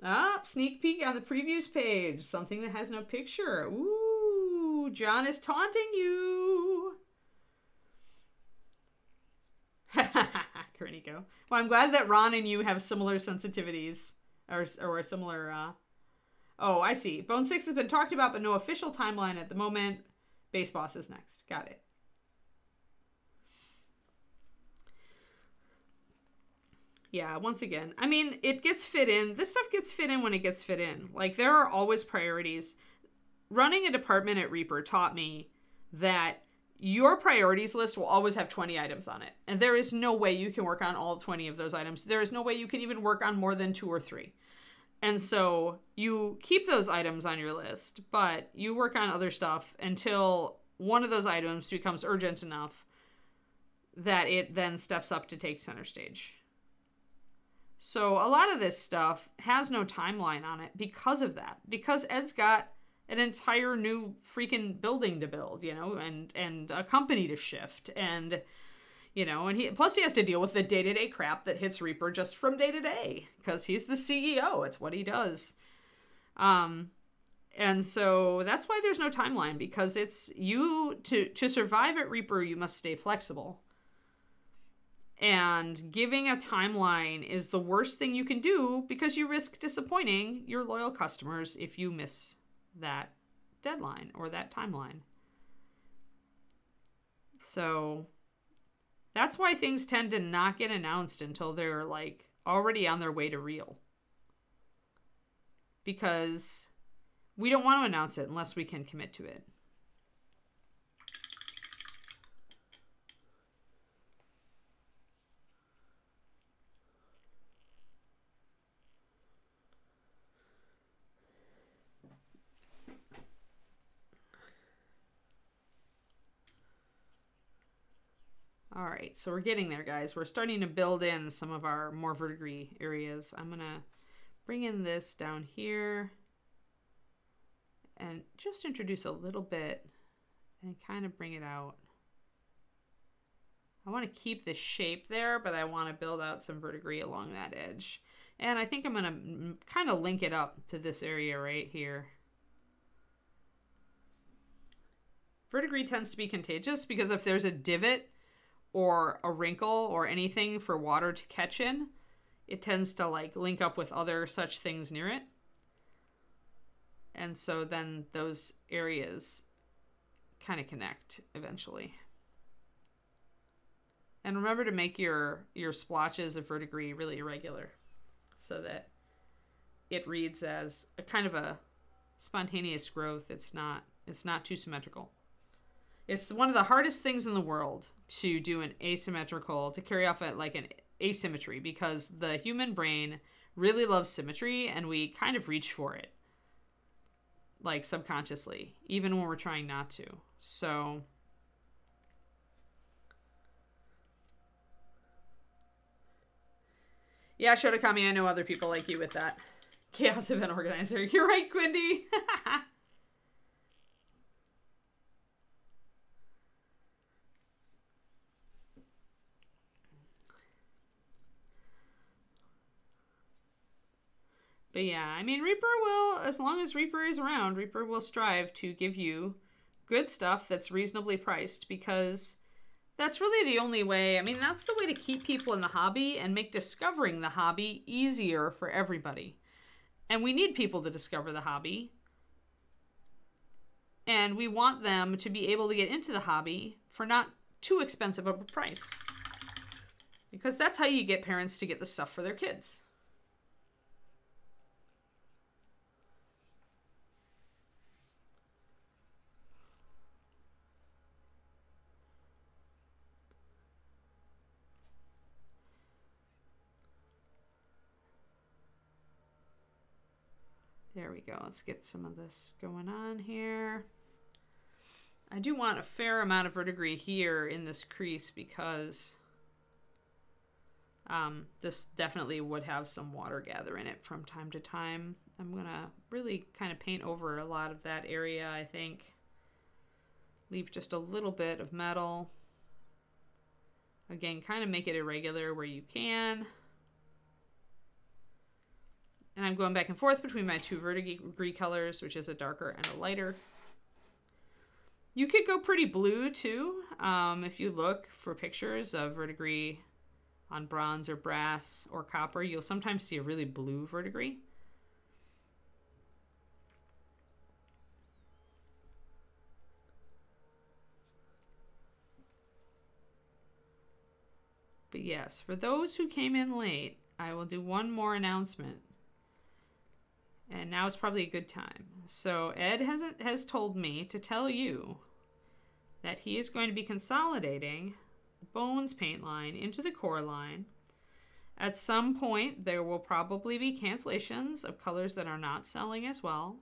Ah, sneak peek on the previews page. Something that has no picture. Ooh, John is taunting you. Kerniko. Well, I'm glad that Ron and you have similar sensitivities. Or similar, Oh, I see. Bone 6 has been talked about, but no official timeline at the moment. Base Boss is next. Got it. Yeah, once again, I mean, it gets fit in. This stuff gets fit in when it gets fit in. Like, there are always priorities. Running a department at Reaper taught me that your priorities list will always have 20 items on it. And there is no way you can work on all 20 of those items. There is no way you can even work on more than 2 or 3. And so you keep those items on your list, but you work on other stuff until one of those items becomes urgent enough that it then steps up to take center stage. So a lot of this stuff has no timeline on it because of that. Because Ed's got an entire new freaking building to build, you know, and a company to shift. And, you know, and plus he has to deal with the day-to-day crap that hits Reaper just from day to day. Because he's the CEO. It's what he does. And so that's why there's no timeline. Because it's to survive at Reaper, you must stay flexible. And giving a timeline is the worst thing you can do because you risk disappointing your loyal customers if you miss that deadline or that timeline. So that's why things tend to not get announced until they're like already on their way to real. Because we don't want to announce it unless we can commit to it. All right, so we're getting there, guys. We're starting to build in some of our more verdigris areas. I'm gonna bring in this down here and just introduce a little bit and kind of bring it out. I want to keep the shape there, but I want to build out some verdigris along that edge. And I think I'm gonna kind of link it up to this area right here. Verdigris tends to be contagious because if there's a divot or a wrinkle or anything for water to catch in, it tends to like link up with other such things near it. And so then those areas kind of connect eventually. And remember to make your splotches of verdigris really irregular so that it reads as a kind of a spontaneous growth. It's not too symmetrical. It's one of the hardest things in the world to do an asymmetrical, to carry off at like an asymmetry, because the human brain really loves symmetry and we kind of reach for it, like subconsciously, even when we're trying not to. So yeah, Shodakami, I know other people like you with that. Chaos event organizer. You're right, Quindy. But yeah, I mean, Reaper will, as long as Reaper is around, Reaper will strive to give you good stuff that's reasonably priced, because that's really the only way. I mean, that's the way to keep people in the hobby and make discovering the hobby easier for everybody. And we need people to discover the hobby. And we want them to be able to get into the hobby for not too expensive of a price. Because that's how you get parents to get the stuff for their kids. There we go. Let's get some of this going on here. I do want a fair amount of verdigris here in this crease, because this definitely would have some water gather in it from time to time. I'm going to really kind of paint over a lot of that area, I think. Leave just a little bit of metal. Again, kind of make it irregular where you can. And I'm going back and forth between my two verdigris colors, which is a darker and a lighter. You could go pretty blue too. If you look for pictures of verdigris on bronze or brass or copper, you'll sometimes see a really blue verdigris. But yes, for those who came in late, I will do one more announcement. And now is probably a good time. So Ed has told me to tell you that he is going to be consolidating the Bones paint line into the core line. At some point, there will probably be cancellations of colors that are not selling as well.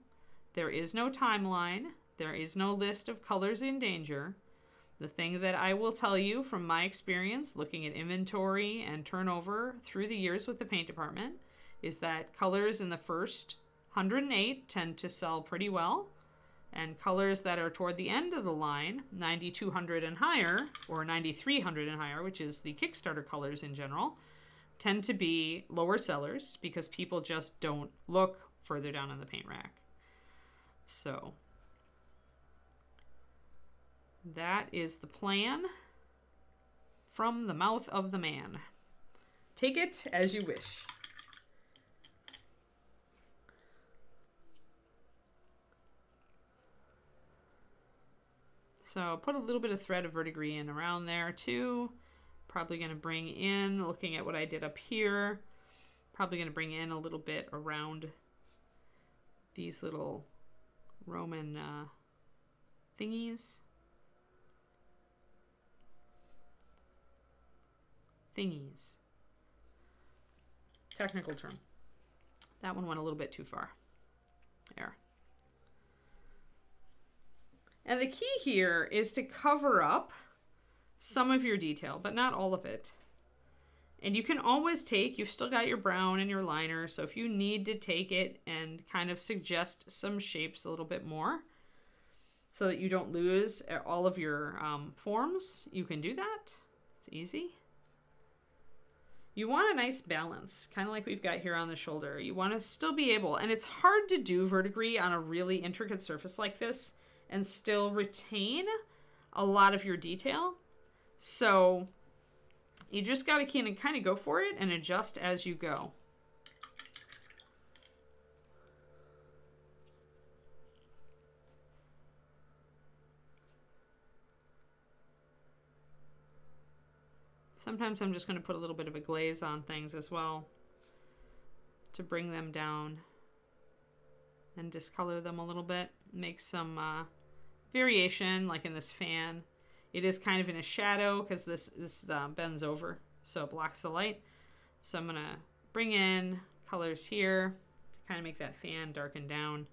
There is no timeline. There is no list of colors in danger. The thing that I will tell you from my experience looking at inventory and turnover through the years with the paint department is that colors in the first 108 tend to sell pretty well, and colors that are toward the end of the line, 9200 and higher, or 9300 and higher, which is the Kickstarter colors in general, tend to be lower sellers because people just don't look further down in the paint rack. So that is the plan from the mouth of the man. Take it as you wish. So put a little bit of thread of verdigris in around there too. Probably going to bring in, looking at what I did up here, probably going to bring in a little bit around these little Roman thingies. Technical term. That one went a little bit too far. There. And the key here is to cover up some of your detail, but not all of it. And you can always take, you've still got your brown and your liner, so if you need to take it and kind of suggest some shapes a little bit more so that you don't lose all of your forms, you can do that. It's easy. You want a nice balance, kind of like we've got here on the shoulder. You want to still be able, and it's hard to do verdigris on a really intricate surface like this and still retain a lot of your detail. So you just got to kind of go for it and adjust as you go. Sometimes I'm just going to put a little bit of a glaze on things as well to bring them down. and discolor them a little bit. Make some variation, like in this fan. It is kind of in a shadow because this bends over, so it blocks the light. So I'm gonna bring in colors here to kind of make that fan darken down.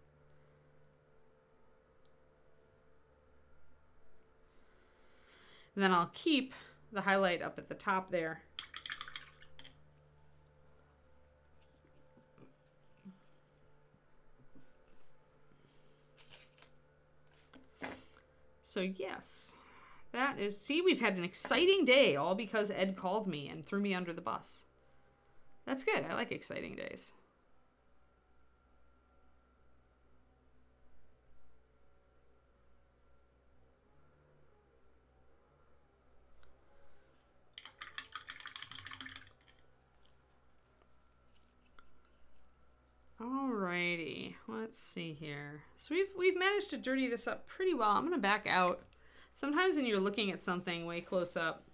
And then I'll keep the highlight up at the top there. So yes, that is, see, we've had an exciting day all because Ed called me and threw me under the bus. That's good. I like exciting days. Alrighty, let's see here. So we've managed to dirty this up pretty well. I'm gonna back out. Sometimes when you're looking at something way close up,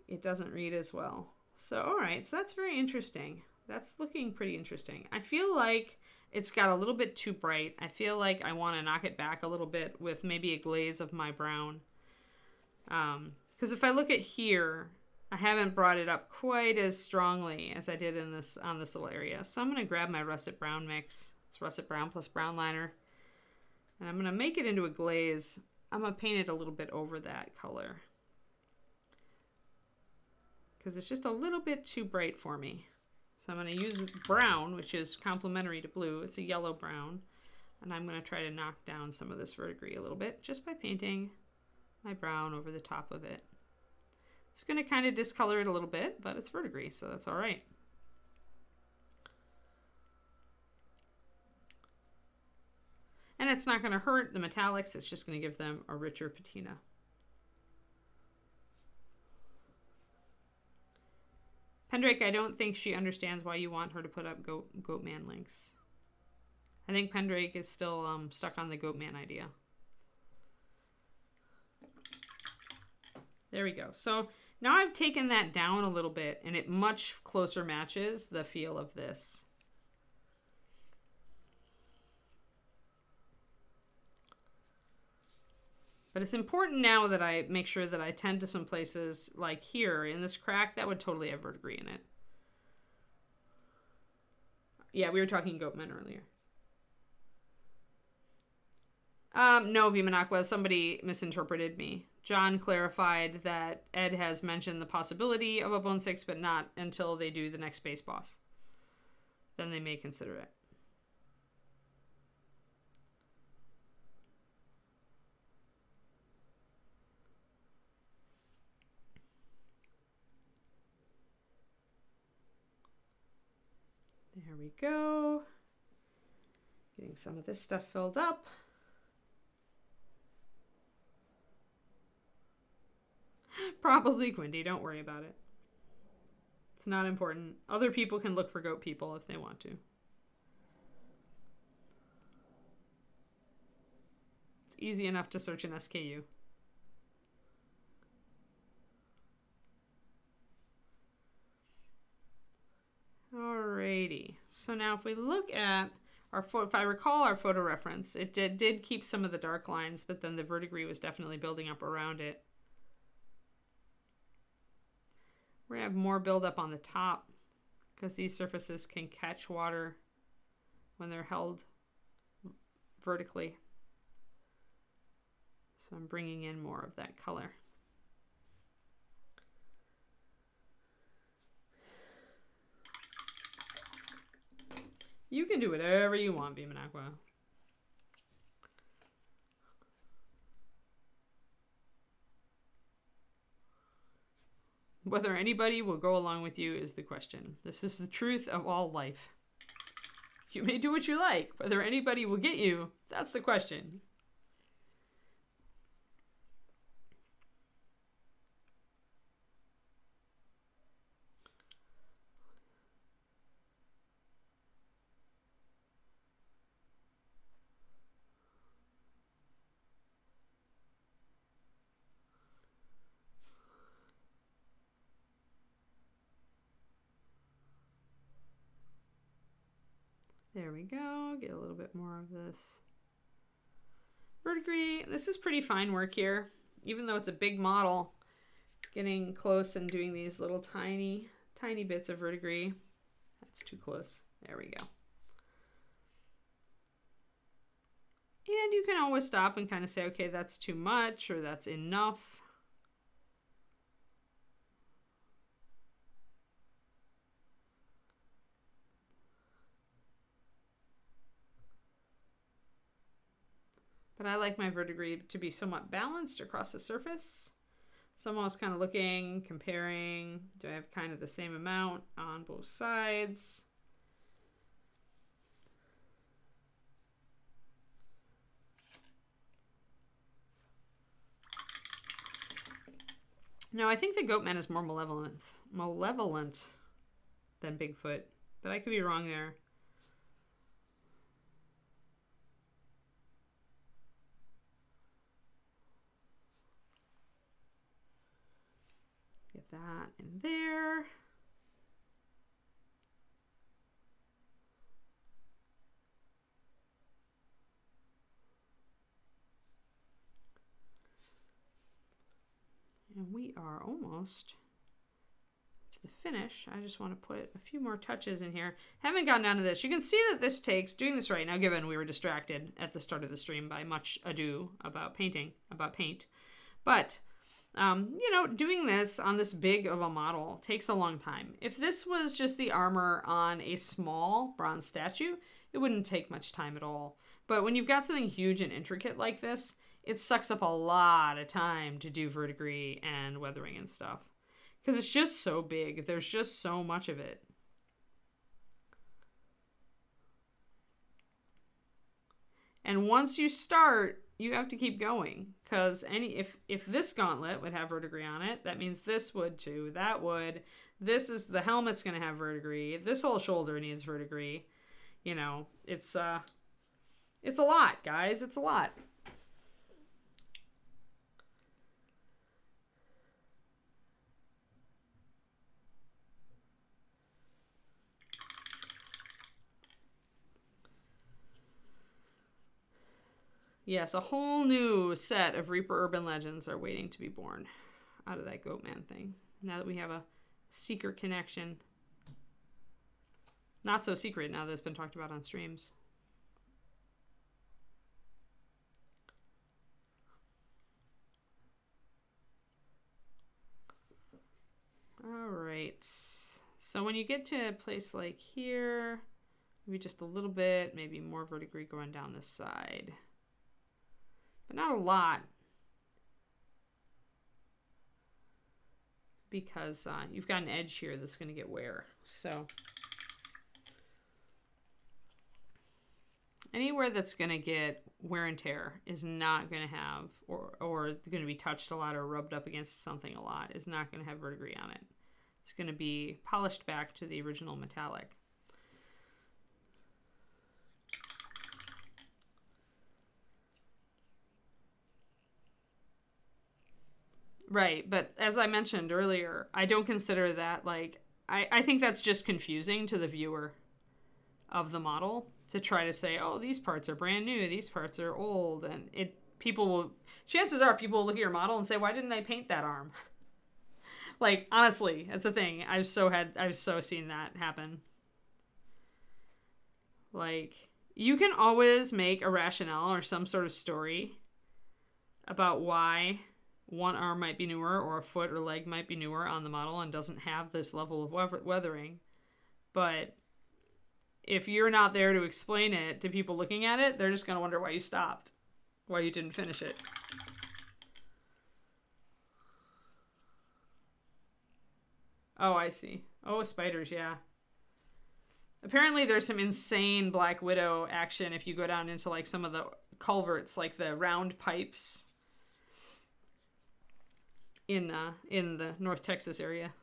it doesn't read as well. So alright, so that's very interesting. That's looking pretty interesting. I feel like it's got a little bit too bright. I feel like I want to knock it back a little bit with maybe a glaze of my brown. Because if I look at here, I haven't brought it up quite as strongly as I did in this on this little area. So I'm going to grab my russet brown mix. It's russet brown plus brown liner. And I'm going to make it into a glaze. I'm going to paint it a little bit over that color, because it's just a little bit too bright for me. So I'm going to use brown, which is complementary to blue. It's a yellow brown. And I'm going to try to knock down some of this verdigris a little bit just by painting my brown over the top of it. It's going to kind of discolor it a little bit, but it's verdigris, so that's all right. And it's not going to hurt the metallics. It's just going to give them a richer patina. Pendrake, I don't think she understands why you want her to put up Goatman links. I think Pendrake is still stuck on the Goatman idea. There we go. So now I've taken that down a little bit, and it much closer matches the feel of this. But it's important now that I make sure that I tend to some places like here in this crack that would totally have verdigris in it. Yeah, we were talking Goatman earlier. No, Vimanakwa, somebody misinterpreted me. John clarified that Ed has mentioned the possibility of a bone 6, but not until they do the next base boss. Then they may consider it. There we go. Getting some of this stuff filled up. Probably Quindy, don't worry about it. It's not important. Other people can look for goat people if they want to. It's easy enough to search an SKU. Alrighty, so now if we look at our if I recall our photo reference, it did keep some of the dark lines, but then the verdigris was definitely building up around it. We're gonna have more buildup on the top because these surfaces can catch water when they're held vertically. So I'm bringing in more of that color. You can do whatever you want, Vimanakwa. Whether anybody will go along with you is the question. This is the truth of all life. You may do what you like. Whether anybody will get you, that's the question. There we go. Get a little bit more of this verdigris. This is pretty fine work here. Even though it's a big model, getting close and doing these little tiny bits of verdigris. That's too close. There we go. And you can always stop and kind of say, okay, that's too much or that's enough. But I like my verdigris to be somewhat balanced across the surface. So I'm always kind of looking, comparing, do I have kind of the same amount on both sides? No, I think the Goatman is more malevolent than Bigfoot, but I could be wrong there. Get that in there. And we are almost to the finish. I just want to put a few more touches in here. Haven't gotten down to this. You can see that this takes, doing this right now, given we were distracted at the start of the stream by much ado about paint. But, you know, doing this on this big of a model takes a long time. If this was just the armor on a small bronze statue, it wouldn't take much time at all. But when you've got something huge and intricate like this, it sucks up a lot of time to do verdigris and weathering and stuff. Because it's just so big. There's just so much of it. And once you start, you have to keep going. Because if this gauntlet would have verdigris on it, that means this would too. That would. This is, the helmet's going to have verdigris. This whole shoulder needs verdigris. You know, it's a lot, guys. It's a lot. Yes, a whole new set of Reaper urban legends are waiting to be born out of that Goatman thing. Now that we have a secret connection. Not so secret now that it's been talked about on streams. All right. So when you get to a place like here, maybe just a little bit, maybe more verdigris going down this side. But not a lot, because you've got an edge here that's going to get wear. So anywhere that's going to get wear and tear is not going to have, or going to be touched a lot or rubbed up against something a lot, is not going to have verdigris on it. It's going to be polished back to the original metallic. Right, but as I mentioned earlier, I don't consider that, like, I think that's just confusing to the viewer of the model to try to say, oh, these parts are brand new, these parts are old, and people will, chances are people will look at your model and say, why didn't they paint that arm? Like, honestly, that's the thing. I've so seen that happen. Like, you can always make a rationale or some sort of story about why one arm might be newer or a foot or leg might be newer on the model and doesn't have this level of weathering. But if you're not there to explain it to people looking at it, they're just going to wonder why you stopped, why you didn't finish it. Oh, I see. Oh, spiders, yeah. Apparently there's some insane Black Widow action if you go down into like some of the culverts, like the round pipes in the North Texas area.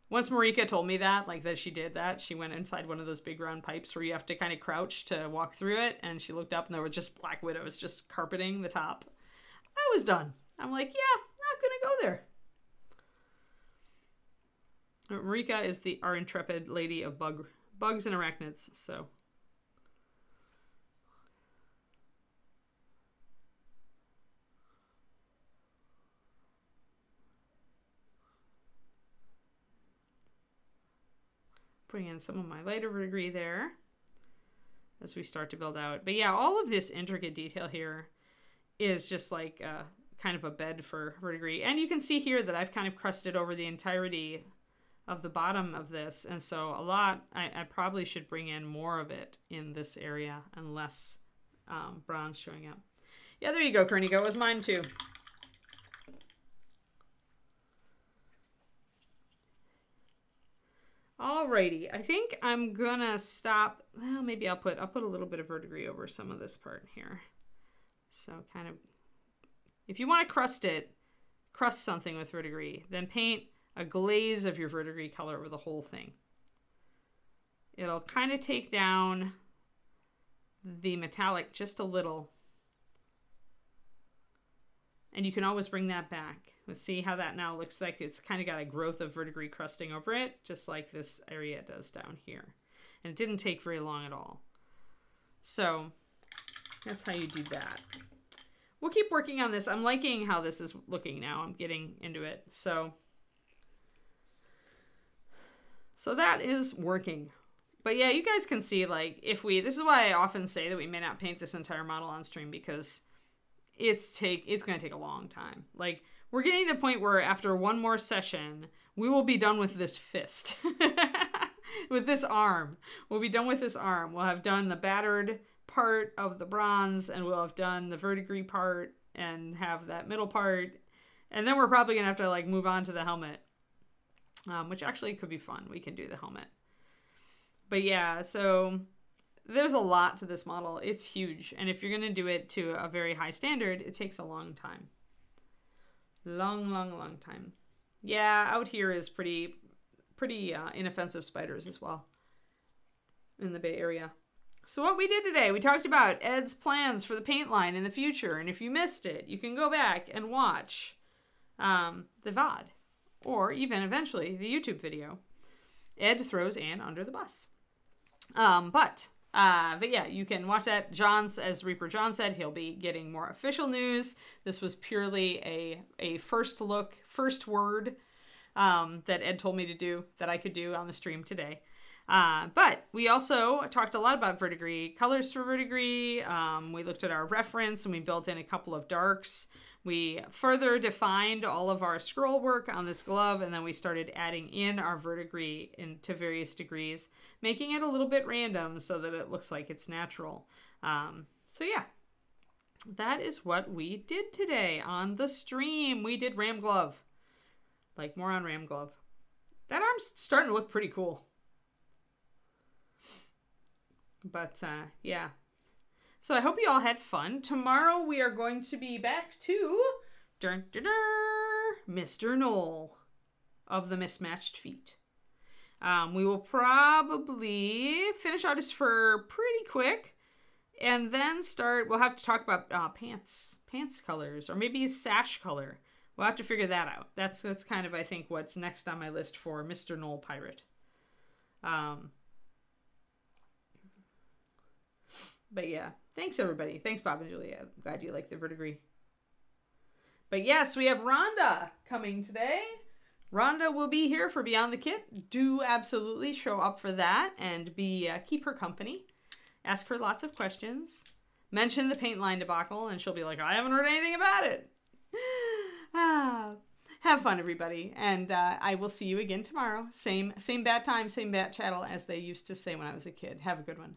Once Marika told me that, like that she did that, she went inside one of those big round pipes where you have to kind of crouch to walk through it, and she looked up and there were just Black Widows just carpeting the top. I was done. I'm like, yeah, not gonna go there. Marika is our intrepid lady of bugs and arachnids, so Putting in some of my lighter verdigris there as we start to build out. But yeah, all of this intricate detail here is just like kind of a bed for verdigris. And you can see here that I've kind of crusted over the entirety of the bottom of this. And so a lot, I probably should bring in more of it in this area and less bronze showing up. Yeah, there you go, Kernigo. It was mine too. Alrighty, I think I'm gonna stop. Well, maybe I'll put a little bit of verdigris over some of this part here. So kind of, if you want to crust something with verdigris, then paint a glaze of your verdigris color over the whole thing. It'll kind of take down the metallic just a little. And you can always bring that back. Let's see how that now looks like. It's kind of got a growth of verdigris crusting over it, just like this area does down here. And it didn't take very long at all. So that's how you do that. We'll keep working on this. I'm liking how this is looking now. I'm getting into it. So that is working. But yeah, you guys can see, like, this is why I often say that we may not paint this entire model on stream, because it's going to take a long time. Like, we're getting to the point where after one more session, we will be done with this fist. With this arm. We'll be done with this arm. We'll have done the battered part of the bronze, and we'll have done the verdigris part and have that middle part. And then we're probably going to have to, like, move on to the helmet. Which actually could be fun. We can do the helmet. But yeah, so there's a lot to this model. It's huge. And if you're going to do it to a very high standard, it takes a long time. Long time. Yeah, out here is pretty inoffensive spiders as well in the Bay Area. So what we did today, we talked about Ed's plans for the paint line in the future. And if you missed it, you can go back and watch the VOD or even eventually the YouTube video. Ed throws Anne under the bus. But yeah, you can watch that. As Reaper John said, he'll be getting more official news. This was purely a first look, first word that Ed told me to do, that I could do on the stream today. But we also talked a lot about verdigris, colors for verdigris. We looked at our reference and we built in a couple of darks. We further defined all of our scroll work on this glove, and then we started adding in our verdigris to various degrees, making it a little bit random so that it looks like it's natural. So yeah, that is what we did today on the stream. We did Ram Glove. Like, more on Ram Glove. That arm's starting to look pretty cool. But yeah. So I hope you all had fun. Tomorrow we are going to be back to Mr. Knoll of the Mismatched Feet. We will probably finish out his fur pretty quick, and then we'll have to talk about pants colors, or maybe his sash color. We'll have to figure that out. That's kind of, I think, what's next on my list for Mr. Knoll Pirate. But yeah, thanks everybody. Thanks Bob and Julia. I'm glad you like the verdigris. But yes, we have Rhonda coming today. Rhonda will be here for Beyond the Kit. Do absolutely show up for that and keep her company. Ask her lots of questions. Mention the paint line debacle and she'll be like, I haven't heard anything about it. Have fun, everybody. And I will see you again tomorrow. Same bat time, same bat channel, as they used to say when I was a kid. Have a good one.